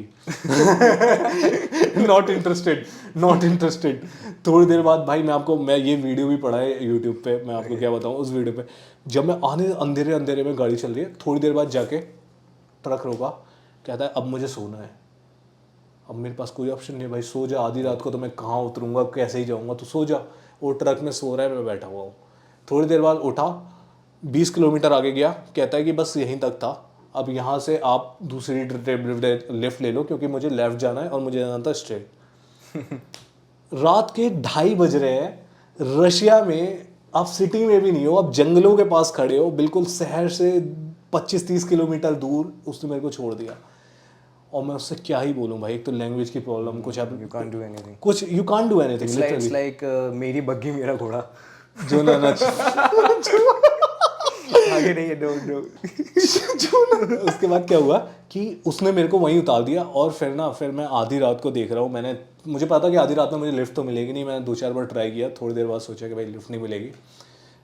Not interested. थोड़ी देर बाद भाई मैं ये वीडियो भी पड़ा है यूट्यूब पे, मैं आपको क्या बताऊँ उस वीडियो पे। जब मैं अंधेरे में गाड़ी चल रही है, थोड़ी देर बाद जाके ट्रक रोका, कहता है अब मुझे सोना है। अब मेरे पास कोई ऑप्शन नहीं है भाई, सो जा, आधी रात को तो मैं कहाँ उतरूँगा, कैसे ही जाऊँगा, तो सो जा। वो ट्रक में सो रहा है, मैं बैठा हुआ हूँ। थोड़ी देर बाद उठा, 20 किलोमीटर आगे गया, कहता है कि बस यहीं तक था, अब यहाँ से आप दूसरी लिफ्ट ले लो, क्योंकि मुझे लेफ्ट जाना है और मुझे जाना था स्ट्रेट। रात के 2:30 बज रहे हैं रशिया में, आप सिटी में भी नहीं हो, आप जंगलों के पास खड़े हो, बिल्कुल शहर से 25-30 किलोमीटर दूर। उसने मेरे को छोड़ दिया, और मैं उससे क्या ही बोलूँ भाई। एक तो लैंग्वेज की प्रॉब्लम, कुछ आप you can't do anything, you can't do anything. It's like मेरी बग्गी मेरा घोड़ा। जो ना आगे नहीं है, डो उसके बाद क्या हुआ कि उसने मेरे को वहीं उतार दिया। और फिर मैं आधी रात को देख रहा हूँ, मुझे पता कि आधी रात में मुझे लिफ्ट तो मिलेगी नहीं। मैंने 2-4 बार ट्राई किया, थोड़ी देर बाद सोचा कि भाई लिफ्ट नहीं मिलेगी।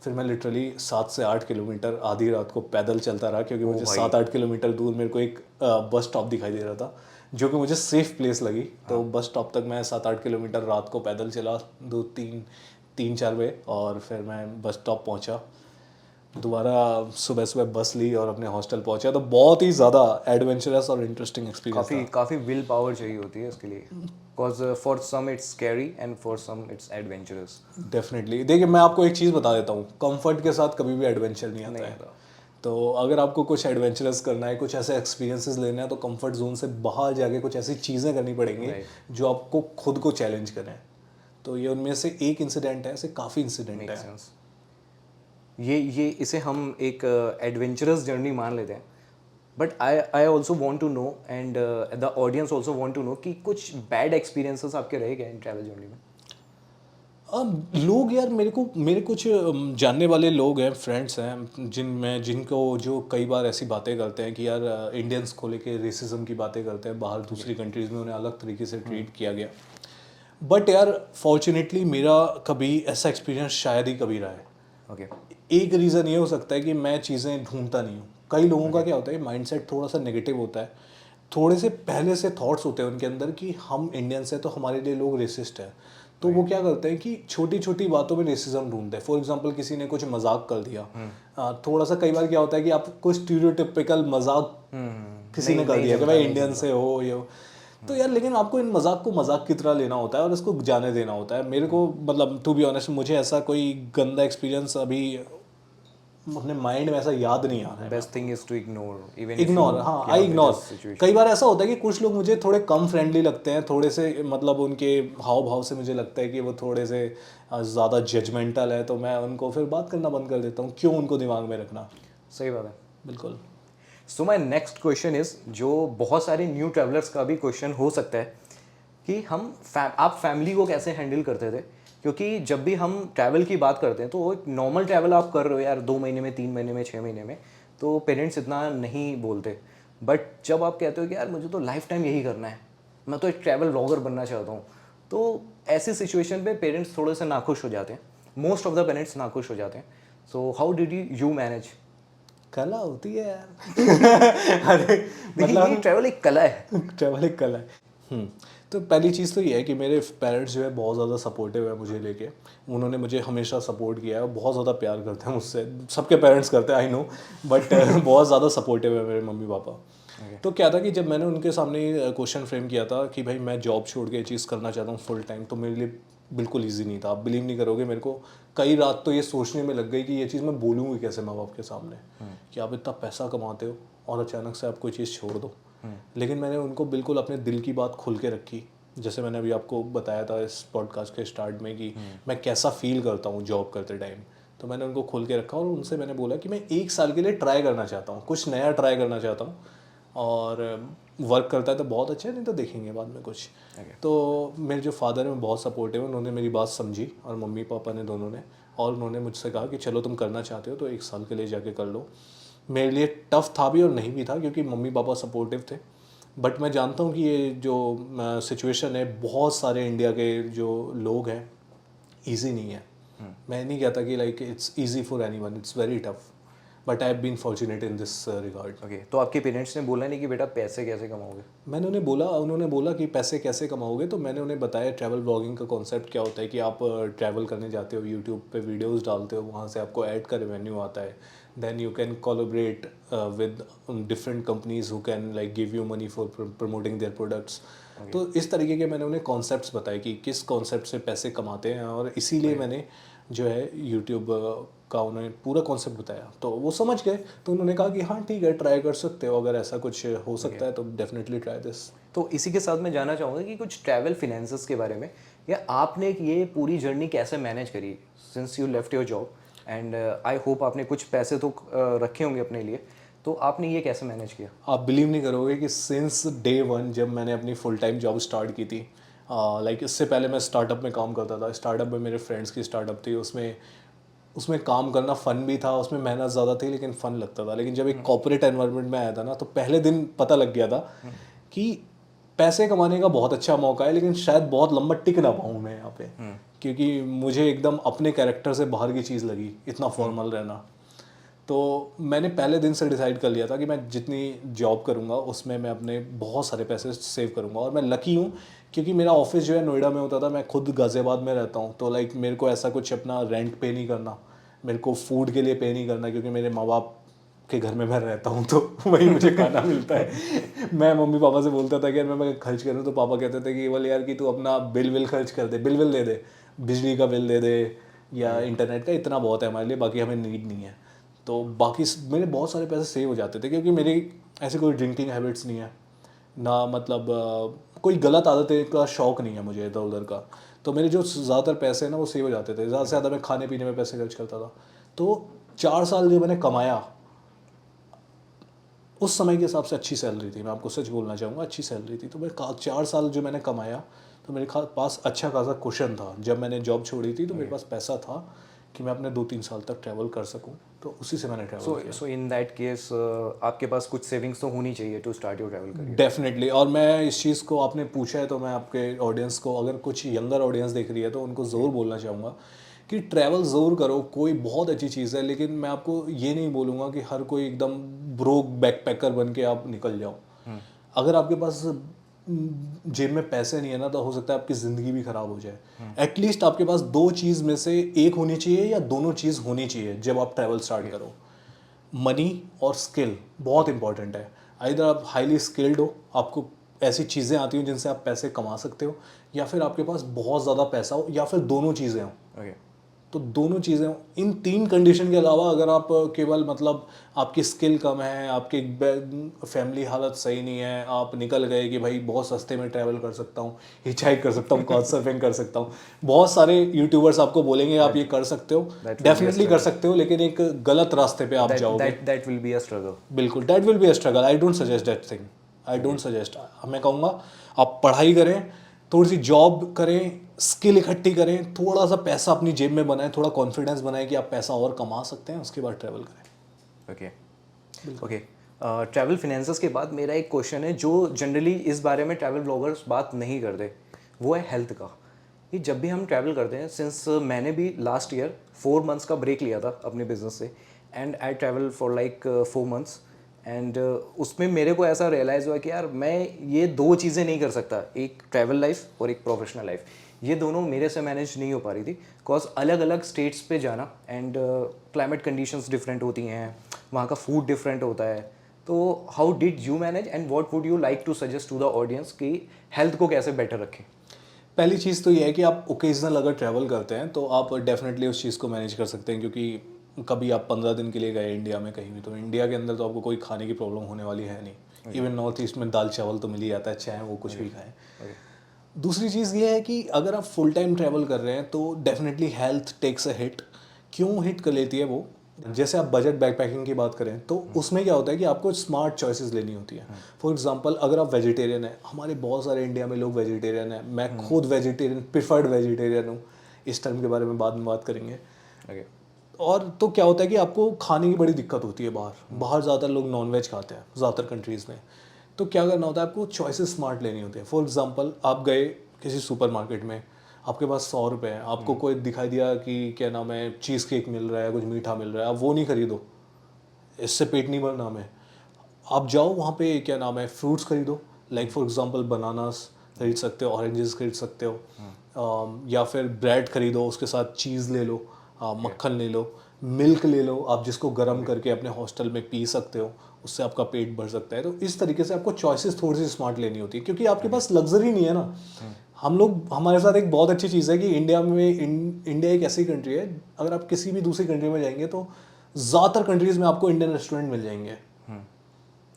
फिर मैं लिटरली 7 से 8 किलोमीटर आधी रात को पैदल चलता रहा, क्योंकि मुझे 7-8 किलोमीटर दूर मेरे को एक बस स्टॉप दिखाई दे रहा था जो कि मुझे सेफ प्लेस लगी। तो बस स्टॉप तक मैं 7-8 किलोमीटर रात को पैदल चला 3-4 बजे, और फिर मैं बस स्टॉप पहुंचा। दोबारा सुबह सुबह बस ली और अपने हॉस्टल पहुंचा। तो बहुत ही ज़्यादा एडवेंचरस और इंटरेस्टिंग एक्सपीरियंस था। काफ़ी विल पावर चाहिए होती है इसके लिए, because for some it's scary and for some it's adventurous. Definitely. देखिए, मैं आपको एक चीज़ बता देता हूँ, कंफर्ट के साथ कभी भी एडवेंचर नहीं आता है। तो अगर आपको कुछ एडवेंचरस करना है, कुछ ऐसे एक्सपीरियंसेस लेना है, तो कंफर्ट जोन से बाहर जाके कुछ ऐसी चीज़ें करनी पड़ेंगी जो आपको खुद को चैलेंज करें। तो ये उनमें से एक इंसिडेंट है, ऐसे काफ़ी इंसिडेंट है। ये इसे हम एक एडवेंचरस जर्नी मान लेते हैं, but I also want to know and the audience also want to know कि कुछ बैड एक्सपीरियंसेस आपके रहे गए इन ट्रैवल जर्नी में। लोग यार, मेरे कुछ जानने वाले लोग हैं, फ्रेंड्स हैं, जिनको जो कई बार ऐसी बातें करते हैं कि यार इंडियंस को लेके रेसिज्म की बातें करते हैं, बाहर दूसरी कंट्रीज़ में उन्हें अलग तरीके से ट्रीट किया गया। बट यार फॉर्चुनेटली मेरा कभी ऐसा एक्सपीरियंस शायद ही कभी रहा है। ओके। एक रीज़न ये हो सकता है कि मैं चीज़ें ढूंढता नहीं हूँ। कई लोगों का क्या होता है, माइंडसेट थोड़ा सा नेगेटिव होता है, थोड़े से पहले से थॉट्स होते हैं उनके अंदर कि हम इंडियंस हैं तो हमारे लिए लोग रेसिस्ट हैं। तो वो क्या करते हैं कि छोटी छोटी बातों में रेसिज्म ढूंढते हैं। फॉर एग्जांपल, किसी ने कुछ मजाक कर दिया, थोड़ा सा कई बार क्या होता है कि आप कोई स्टीरियोटिपिकल मजाक किसी ने कर दिया कि भाई इंडियन से हो ये हो, तो यार लेकिन आपको इन मजाक को मजाक की तरह लेना होता है और इसको जाने देना होता है। मेरे को मतलब टू बी ऑनेस्ट, मुझे ऐसा कोई गंदा एक्सपीरियंस अभी अपने माइंड में ऐसा याद नहीं आ रहा है। Best thing is to ignore, even ignore, हाँ, आई इग्नोर। कई बार ऐसा होता है कि कुछ लोग मुझे थोड़े कम फ्रेंडली लगते हैं, थोड़े से मतलब उनके हाव भाव से मुझे लगता है कि वो थोड़े से ज़्यादा जजमेंटल है, तो मैं उनको फिर बात करना बंद कर देता हूँ। क्यों उनको दिमाग में रखना। सही बात है, बिल्कुल। सो माई नेक्स्ट क्वेश्चन इज, जो बहुत सारे न्यू ट्रैवलर्स का भी क्वेश्चन हो सकता है कि आप फैमिली को कैसे हैंडल करते थे, क्योंकि जब भी हम ट्रैवल की बात करते हैं तो एक नॉर्मल ट्रैवल आप कर रहे हो यार 2 महीने में, 3 महीने में, 6 महीने में, तो पेरेंट्स इतना नहीं बोलते। बट जब आप कहते हो कि यार मुझे तो लाइफ टाइम यही करना है, मैं तो एक ट्रैवल व्लॉगर बनना चाहता हूँ, तो ऐसी सिचुएशन पे पेरेंट्स थोड़े से नाखुश हो जाते हैं, मोस्ट ऑफ द पेरेंट्स नाखुश हो जाते हैं। So how did you manage? कला होती है यार। अरे मतलब ये ट्रैवल एक कला है। ट्रैवल एक कला है। तो पहली चीज़ तो ये है कि मेरे पेरेंट्स जो है बहुत ज़्यादा सपोर्टिव है मुझे लेके। उन्होंने मुझे हमेशा सपोर्ट किया है, बहुत ज़्यादा प्यार करते हैं मुझसे। सबके पेरेंट्स करते हैं, आई नो, बट बहुत ज़्यादा सपोर्टिव है मेरे मम्मी पापा। तो क्या था कि जब मैंने उनके सामने क्वेश्चन फ्रेम किया था कि भाई मैं जॉब छोड़ के ये चीज़ करना चाहता हूँ फुल टाइम, तो मेरे लिए बिल्कुल ईजी नहीं था। आप बिलीव नहीं करोगे, मेरे को कई रात तो ये सोचने में लग गई कि ये चीज़ मैं बोलूँगी कैसे माँ बाप के सामने कि आप इतना पैसा कमाते हो और अचानक से आप कोई चीज़ छोड़ दो। लेकिन मैंने उनको बिल्कुल अपने दिल की बात खुल के रखी। जैसे मैंने अभी आपको बताया था इस पॉडकास्ट के स्टार्ट में कि मैं कैसा फील करता हूँ जॉब करते टाइम, तो मैंने उनको खोल के रखा और उनसे मैंने बोला कि मैं 1 साल के लिए ट्राई करना चाहता हूँ, कुछ नया ट्राई करना चाहता हूँ, और वर्क करता है तो बहुत अच्छा है, नहीं तो देखेंगे बाद में कुछ। तो मेरे जो फादर हैं वो बहुत सपोर्टिव है, उन्होंने मेरी बात समझी, और मम्मी पापा ने, दोनों ने। और उन्होंने मुझसे कहा कि चलो तुम करना चाहते हो तो 1 साल के लिए जाके कर लो। मेरे लिए टफ़ था भी और नहीं भी था, क्योंकि मम्मी पापा सपोर्टिव थे। बट मैं जानता हूँ कि ये जो सिचुएशन है, बहुत सारे इंडिया के जो लोग हैं, ईजी नहीं है। मैं नहीं कहता कि like it's easy for anyone, it's very tough, but I have been fortunate in this regard. Okay, तो आपके पेरेंट्स ने बोला नहीं कि बेटा पैसे कैसे कमाओगे? उन्होंने बोला कि पैसे कैसे कमाओगे, तो मैंने उन्हें बताया ट्रैवल ब्लॉगिंग का कॉन्सेप्ट क्या होता है, कि आप ट्रैवल करने जाते हो, यूट्यूब पे वीडियोस डालते हो, वहाँ से आपको ऐड का रेवेन्यू आता है, then you can collaborate with different companies who can like give you money for promoting their products. तो इस तरीके के मैंने उन्हें कॉन्सेप्ट्स बताए कि किस कॉन्सेप्ट से पैसे कमाते हैं, और इसीलिए मैंने जो है यूट्यूब का उन्हें पूरा कॉन्सेप्ट बताया, तो वो समझ गए। तो उन्होंने कहा कि हाँ ठीक है, ट्राई कर सकते हो, अगर ऐसा कुछ हो सकता है तो डेफिनेटली ट्राई दिस। तो इसी के साथ मैं जानना चाहूँगा कि कुछ ट्रैवल फिनेंसेस के बारे में, या आपने ये पूरी जर्नी कैसे मैनेज करी since you left your job, and I hope आपने कुछ पैसे तो रखे होंगे अपने लिए, तो आपने ये कैसे मैनेज किया? आप बिलीव नहीं करोगे कि सिंस डे 1 जब मैंने अपनी फुल टाइम जॉब स्टार्ट की थी, लाइक इससे पहले मैं स्टार्टअप में काम करता था। स्टार्टअप में मेरे फ्रेंड्स की स्टार्टअप थी, उसमें उसमें काम करना फ़न भी था, उसमें मेहनत ज़्यादा थी लेकिन फ़न लगता था। लेकिन जब एक कॉर्पोरेट एनवायरनमेंट में आया था ना, तो पहले दिन पता लग गया था कि पैसे कमाने का बहुत अच्छा मौका है, लेकिन शायद बहुत लंबा टिक ना पाऊँ मैं यहाँ पे, क्योंकि मुझे एकदम अपने कैरेक्टर से बाहर की चीज़ लगी इतना फॉर्मल रहना। तो मैंने पहले दिन से डिसाइड कर लिया था कि मैं जितनी जॉब करूँगा उसमें मैं अपने बहुत सारे पैसे सेव करूँगा। और मैं लकी हूँ क्योंकि मेरा ऑफिस जो है नोएडा में होता था, मैं खुद गाज़ियाबाद में रहता हूँ, तो लाइक मेरे को ऐसा कुछ अपना रेंट पे नहीं करना, मेरे को फूड के लिए पे नहीं करना, क्योंकि मेरे माँ बाप के घर में मैं रहता हूँ तो वहीं मुझे खाना मिलता है। मैं मम्मी पापा से बोलता था कि यार मैं खर्च करूँ, तो पापा कहते थे कि बोले यार कि तू अपना बिल खर्च कर दे, बिल दे दे, बिजली का बिल दे दे या इंटरनेट का, इतना बहुत है हमारे लिए, बाकी हमें नीड नहीं है। तो बाकी मेरे बहुत सारे पैसे सेव हो जाते थे, क्योंकि मेरी ऐसे कोई ड्रिंकिंग हैबिट्स नहीं है ना, मतलब कोई गलत आदतें का शौक़ नहीं है मुझे इधर उधर का। तो मेरे जो ज़्यादातर पैसे हैं ना वो सेव हो जाते थे, ज़्यादा से ज़्यादा मैं खाने पीने में पैसे खर्च करता था। तो 4 साल जो मैंने कमाया, उस समय के हिसाब से अच्छी सैलरी थी, मैं आपको सच बोलना चाहूँगा, अच्छी सैलरी थी। तो मैं 4 साल जो मैंने कमाया, तो मेरे पास अच्छा खासा कुशन था। जब मैंने जॉब छोड़ी थी तो मेरे पास पैसा था कि मैं अपने 2-3 साल तक ट्रैवल कर सकूं, तो उसी से मैंने ट्रैवल किया। सो इन दैट केस आपके पास कुछ सेविंग्स तो होनी चाहिए to start your travel career. Definitely. और मैं इस चीज़ को, आपने पूछा है तो मैं आपके ऑडियंस को, अगर कुछ यंगर ऑडियंस देख रही है तो उनको ज़रूर बोलना चाहूँगा कि ट्रैवल ज़रूर करो, कोई बहुत अच्छी चीज़ है। लेकिन मैं आपको ये नहीं बोलूँगा कि हर कोई एकदम ब्रोक बैकपैकर बन के आप निकल जाओ। अगर आपके पास जेब में पैसे नहीं है ना, तो हो सकता है आपकी ज़िंदगी भी ख़राब हो जाए। एटलीस्ट आपके पास दो चीज़ में से एक होनी चाहिए या दोनों चीज़ होनी चाहिए जब आप ट्रैवल स्टार्ट करो। मनी और स्किल बहुत इंपॉर्टेंट है। आइदर आप हाईली स्किल्ड हो, आपको ऐसी चीज़ें आती हो जिनसे आप पैसे कमा सकते हो, या फिर आपके पास बहुत ज़्यादा पैसा हो, या फिर दोनों चीज़ें हो। ओके। तो दोनों चीज़ें हो। इन 3 कंडीशन के अलावा अगर आप केवल, मतलब आपकी स्किल कम है, आपकी फैमिली हालत सही नहीं है, आप निकल गए कि भाई बहुत सस्ते में ट्रैवल कर सकता हूँ, हिचहाइक कर सकता हूँ, काउच सर्फिंग कर सकता हूँ, बहुत सारे यूट्यूबर्स आपको बोलेंगे आप ये कर सकते हो, डेफिनेटली कर सकते हो, लेकिन एक गलत रास्ते पे आप जाओगे। That will be a struggle. बिल्कुल, that will be a struggle. I don't suggest that thing, I don't suggest. मैं कहूँगा आप पढ़ाई करें, थोड़ी सी जॉब करें, स्किल इकट्ठी करें, थोड़ा सा पैसा अपनी जेब में बनाएं, थोड़ा कॉन्फिडेंस बनाएं कि आप पैसा और कमा सकते हैं, उसके बाद ट्रैवल करें। ओके। ट्रैवल फिनेंसेस के बाद मेरा एक क्वेश्चन है जो जनरली इस बारे में ट्रैवल ब्लॉगर्स बात नहीं करते, वो है हेल्थ का। कि जब भी हम ट्रैवल करते हैं, सिंस मैंने भी लास्ट ईयर 4 मंथ्स का ब्रेक लिया था अपने बिजनेस से, and I travel for like 4 months, and उसमें मेरे को ऐसा रियलाइज़ हुआ कि यार मैं ये दो चीज़ें नहीं कर सकता, एक ट्रैवल लाइफ और एक प्रोफेशनल लाइफ, ये दोनों मेरे से मैनेज नहीं हो पा रही थी। बिकॉज अलग अलग स्टेट्स पे जाना, एंड क्लाइमेट कंडीशंस डिफरेंट होती हैं, वहाँ का फूड डिफरेंट होता है। तो how did you manage and what would you like to suggest to the audience कि हेल्थ को कैसे बेटर रखें? पहली चीज़ तो ये है कि आप ओकेजनल अगर ट्रैवल करते हैं तो आप डेफिनेटली उस चीज़ को मैनेज कर सकते हैं, क्योंकि कभी आप 15 दिन के लिए गए इंडिया में कहीं भी, तो इंडिया के अंदर तो आपको कोई खाने की प्रॉब्लम होने वाली है नहीं। इवन नॉर्थ ईस्ट में दाल चावल तो मिल ही जाता है, चाहे वो कुछ भी खाएं। दूसरी चीज़ ये है कि अगर आप फुल टाइम ट्रैवल कर रहे हैं तो definitely health takes a hit. क्यों हिट कर लेती है वो? जैसे आप बजट बैकपैकिंग की बात करें तो उसमें क्या होता है कि आपको स्मार्ट चॉइसेस लेनी होती है। फॉर एग्जांपल, अगर आप वेजिटेरियन हैं, हमारे बहुत सारे इंडिया में लोग वेजिटेरियन हैं, मैं खुद वेजिटेरियन, प्रिफर्ड वेजिटेरियन हूँ, इस टर्म के बारे में बाद में बात करेंगे। ओके। और तो क्या होता है कि आपको खाने की बड़ी दिक्कत होती है बाहर ज़्यादातर लोग नॉनवेज खाते हैं ज़्यादातर कंट्रीज़ में। तो क्या करना होता है, आपको चॉइसेस स्मार्ट लेनी होती है। फॉर एग्जांपल, आप गए किसी सुपरमार्केट में, आपके पास 100 रुपये हैं, आपको कोई दिखाई दिया कि क्या नाम है, चीज़ केक मिल रहा है, कुछ मीठा मिल रहा है, आप वो नहीं खरीदो, इससे पेट नहीं भरना में। आप जाओ वहाँ पे, क्या नाम है, फ्रूट्स खरीदो, लाइक फॉर एग्जांपल बनानास खरीद सकते हो, ऑरेंजेस खरीद सकते हो, या फिर ब्रेड खरीदो, उसके साथ चीज़ ले लो, मक्खन ले लो, मिल्क ले लो, आप जिसको गर्म करके अपने हॉस्टल में पी सकते हो, उससे आपका पेट भर सकता है। तो इस तरीके से आपको चॉइसेस थोड़ी सी स्मार्ट लेनी होती है, क्योंकि आपके पास लग्जरी नहीं है ना। हम लोग, हमारे साथ एक बहुत अच्छी चीज़ है कि इंडिया में, इंडिया एक ऐसी कंट्री है, अगर आप किसी भी दूसरी कंट्री में जाएंगे तो ज़्यादातर कंट्रीज़ में आपको इंडियन रेस्टोरेंट मिल जाएंगे,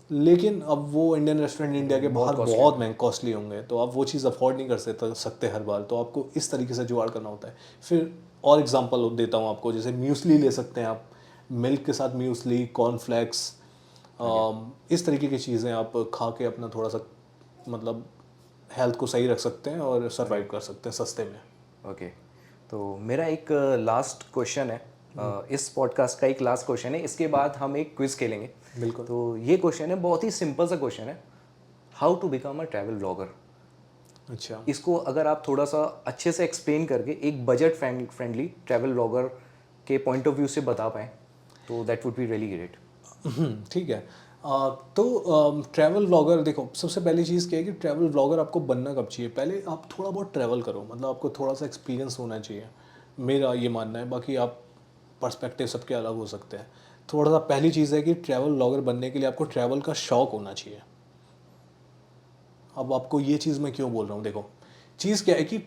लेकिन अब वो इंडियन रेस्टोरेंट इंडिया के बाहर बहुत महंगे कॉस्टली होंगे, तो आप वो चीज़ अफोर्ड नहीं कर सकते हर बार। तो आपको इस तरीके से जुगाड़ करना होता है। फिर और एग्जांपल देता हूँ आपको, जैसे म्यूसली ले सकते हैं आप, मिल्क के साथ म्यूसली, कॉर्नफ्लेक्स, इस तरीके की चीज़ें आप खा के अपना थोड़ा सा, मतलब हेल्थ को सही रख सकते हैं और सर्वाइव कर सकते हैं सस्ते में। ओके। तो मेरा एक लास्ट क्वेश्चन है इस पॉडकास्ट का एक लास्ट क्वेश्चन है, इसके बाद हम एक क्विज खेलेंगे। बिल्कुल। तो ये क्वेश्चन है, बहुत ही सिंपल सा क्वेश्चन है, how to become a travel blogger. अच्छा, इसको अगर आप थोड़ा सा अच्छे से एक्सप्लेन करके एक बजट फ्रेंडली ट्रैवल ब्लॉगर के पॉइंट ऑफ व्यू से बता पाएँ तो that would be really great. ठीक है। तो ट्रैवल व्लॉगर देखो, सबसे पहली चीज़ क्या है कि ट्रैवल व्लॉगर आपको बनना कब चाहिए, पहले आप थोड़ा बहुत ट्रैवल करो, मतलब आपको थोड़ा सा एक्सपीरियंस होना चाहिए, मेरा ये मानना है। बाकी आप पर्सपेक्टिव सबके अलग हो सकते हैं। थोड़ा सा पहली चीज़ है कि ट्रैवल व्लॉगर बनने के लिए आपको ट्रैवल का शौक होना चाहिए। अब आपको ये चीज़ मैं क्यों बोल रहा हूँ, देखो चीज़ क्या है कि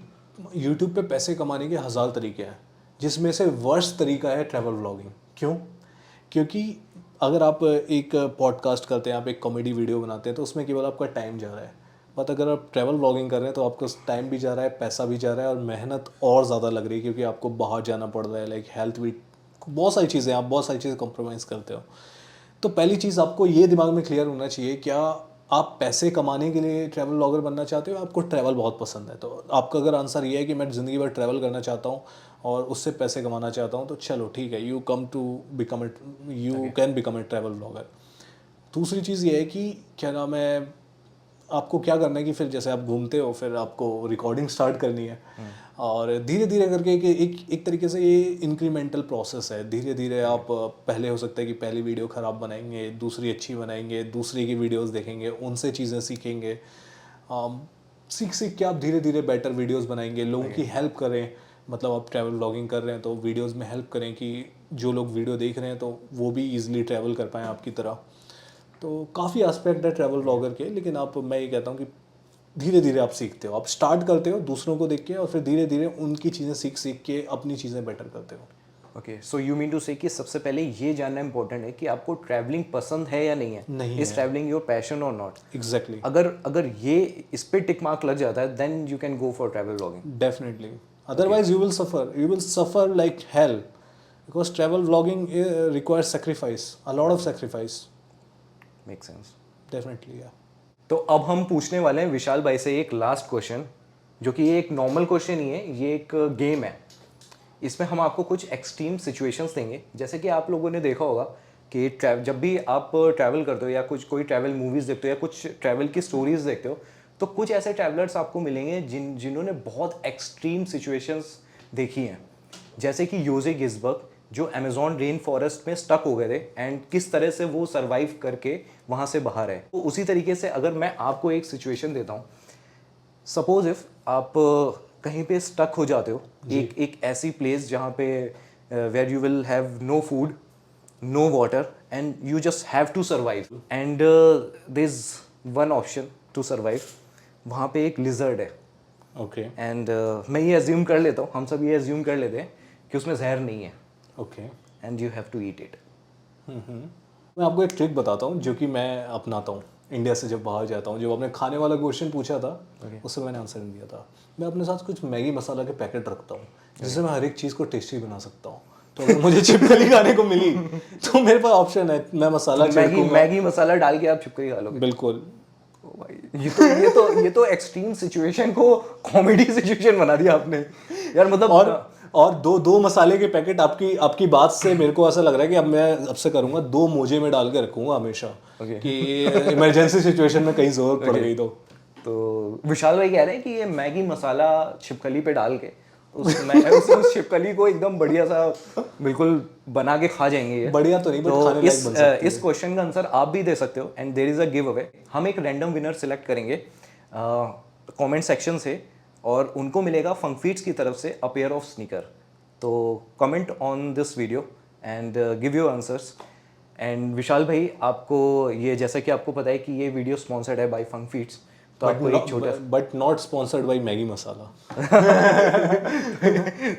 यूट्यूब पे पैसे कमाने के हज़ार तरीके हैं, जिसमें से वर्स्ट तरीका है ट्रैवल व्लॉगिंग। क्यों? क्योंकि अगर आप एक पॉडकास्ट करते हैं, आप एक कॉमेडी वीडियो बनाते हैं, तो उसमें केवल आपका टाइम जा रहा है। बट अगर आप ट्रैवल व्लॉगिंग कर रहे हैं तो आपका टाइम भी जा रहा है, पैसा भी जा रहा है, और मेहनत और ज़्यादा लग रही है, क्योंकि आपको बाहर जाना पड़ रहा है, लाइक हेल्थ भी, बहुत सारी चीज़ें, आप बहुत सारी चीज़ें कॉम्प्रोमाइज़ करते हो। तो पहली चीज़ आपको ये दिमाग में क्लियर होना चाहिए, क्या आप पैसे कमाने के लिए ट्रैवल व्लॉगर बनना चाहते हो, आपको ट्रैवल बहुत पसंद है। तो आपका अगर आंसर ये है कि मैं ज़िंदगी भर ट्रैवल करना चाहता हूँ और उससे पैसे कमाना चाहता हूँ, तो चलो ठीक है, you can become a travel vlogger. दूसरी चीज़ ये है कि क्या नाम है, आपको क्या करना है कि फिर जैसे आप घूमते हो, फिर आपको रिकॉर्डिंग स्टार्ट करनी है, और धीरे धीरे करके एक तरीके से ये इंक्रीमेंटल प्रोसेस है। धीरे धीरे आप पहले हो सकता है कि पहली वीडियो ख़राब बनाएंगे, दूसरी अच्छी बनाएंगे, दूसरे की वीडियोस देखेंगे, उनसे चीज़ें सीखेंगे, सीख सीख के आप धीरे धीरे बेटर वीडियोस बनाएंगे, लोगों की हेल्प करें। मतलब आप ट्रैवल व्लॉगिंग कर रहे हैं तो वीडियोस में हेल्प करें कि जो लोग वीडियो देख रहे हैं तो वो भी ईजिली ट्रैवल कर पाएँ आपकी तरह। तो काफ़ी एस्पेक्ट है ट्रैवल व्लॉगर के, लेकिन मैं ये कहता हूँ कि धीरे धीरे आप सीखते हो, आप स्टार्ट करते हो दूसरों को देख के, और फिर धीरे धीरे उनकी चीज़ें सीख सीख के अपनी चीज़ें बेटर करते हो। Okay, so you mean to say कि सबसे पहले ये जानना इंपॉर्टेंट है कि आपको ट्रैवलिंग पसंद है या नहीं है, नहीं इज ट्रैवलिंग योर पैशन और नॉट। एग्जैक्टली, अगर ये इस पे टिक मार्क लग जाता है, then you can go for travel vlogging. Definitely. Otherwise you will suffer like hell, because travel vlogging requires sacrifice, a lot of sacrifice. Make sense. Definitely yeah. तो अब हम पूछने वाले हैं विशाल भाई से एक लास्ट क्वेश्चन, जो कि ये एक नॉर्मल क्वेश्चन ही है, ये एक गेम है। इसमें हम आपको कुछ एक्सट्रीम सिचुएशंस देंगे। जैसे कि आप लोगों ने देखा होगा कि जब भी आप ट्रैवल करते हो या कोई ट्रैवल मूवीज़ देखते हो या कुछ ट्रैवल की स्टोरीज देखते हो, तो कुछ ऐसे ट्रैवलर्स आपको मिलेंगे जिन्होंने बहुत एक्सट्रीम सिचुएशंस देखी हैं। जैसे कि योजे गिज़बर्ग, जो अमेजॉन रेन फॉरेस्ट में स्टक हो गए थे, एंड किस तरह से वो सरवाइव करके वहाँ से बाहर है। तो उसी तरीके से अगर मैं आपको एक सिचुएशन देता हूँ, सपोज इफ आप कहीं पे स्टक हो जाते हो, एक ऐसी प्लेस जहाँ पे where you will have no food, no water, and you just have to survive, and there is one option to survive. वहाँ पे एक लिजर्ड है, ओके एंड मैं ये एज्यूम कर लेता हूँ, हम सब ये एज्यूम कर लेते हैं कि उसमें जहर नहीं है, okay. And you have to eat it. मैं आपको एक ट्रिक बताता हूँ जो कि मैं अपनाता हूँ इंडिया से जब बाहर जाता हूँ। जब आपने खाने वाला क्वेश्चन पूछा था, उससे मैंने आंसर नहीं दिया था। मैं अपने साथ कुछ मैगी मसाला के पैकेट रखता हूँ, जिससे मैं हर एक चीज़ को टेस्टी बना सकता हूँ। तो अगर मुझे छिपकली खाने को मिली तो मेरे पास ऑप्शन है, मैं मसाला मैगी मसाला डाल के आप छिपकली खा लोगे? बिल्कुल। ओ भाई, ये तो एक्सट्रीम सिचुएशन को कॉमेडी सिचुएशन बना दिया आपने यार। मतलब और दो मसाले के पैकेट, आपकी बात से मेरे को ऐसा लग रहा है कि अब मैं अब से करूँगा, 2 मोजे में डाल के रखूँगा हमेशा, कि इमरजेंसी सिचुएशन में कहीं ज़रूरत पड़ गई तो विशाल भाई कह रहे हैं कि ये मैगी मसाला छिपकली पे डाल के उस छिपकली को एकदम बढ़िया सा बिल्कुल बना के खा जाएंगे ये। बढ़िया तो नहीं, बट तो खाने लायक बन सकती है। इस क्वेश्चन का आंसर आप भी दे सकते हो, and there is a giveaway. हम एक रैंडम विनर सिलेक्ट करेंगे कमेंट सेक्शन से, और उनको मिलेगा फंकफीट्स की तरफ से अ पेयर ऑफ स्नीकर। तो comment on this video and give your answers. And Vishal भाई, आपको ये, जैसा कि आपको पता है कि ये वीडियो स्पॉन्सर्ड है बाय फंकफीट्स, तो आपको एक छोटा but not sponsored by Maggi masala.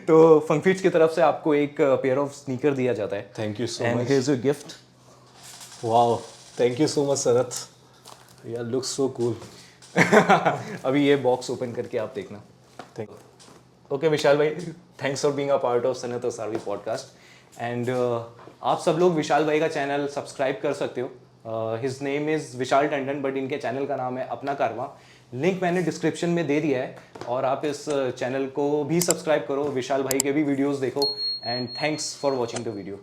तो फंकफीट्स की तरफ से आपको एक पेयर ऑफ स्नीकर दिया जाता है। Thank you so and much. Here is your gift. Wow, thank you so much सरत, यार लुक्स सो कूल। अभी ये बॉक्स ओपन करके आप देखना। थैंक ओके विशाल भाई, thanks for being a part of Sanat Sarvi podcast. And आप सब लोग विशाल भाई का चैनल सब्सक्राइब कर सकते हो। His name is Vishal Tandon, but इनके चैनल का नाम है अपना कारवां। लिंक मैंने डिस्क्रिप्शन में दे दिया है, और आप इस चैनल को भी सब्सक्राइब करो, विशाल भाई के भी वीडियोस देखो, and thanks for watching the video.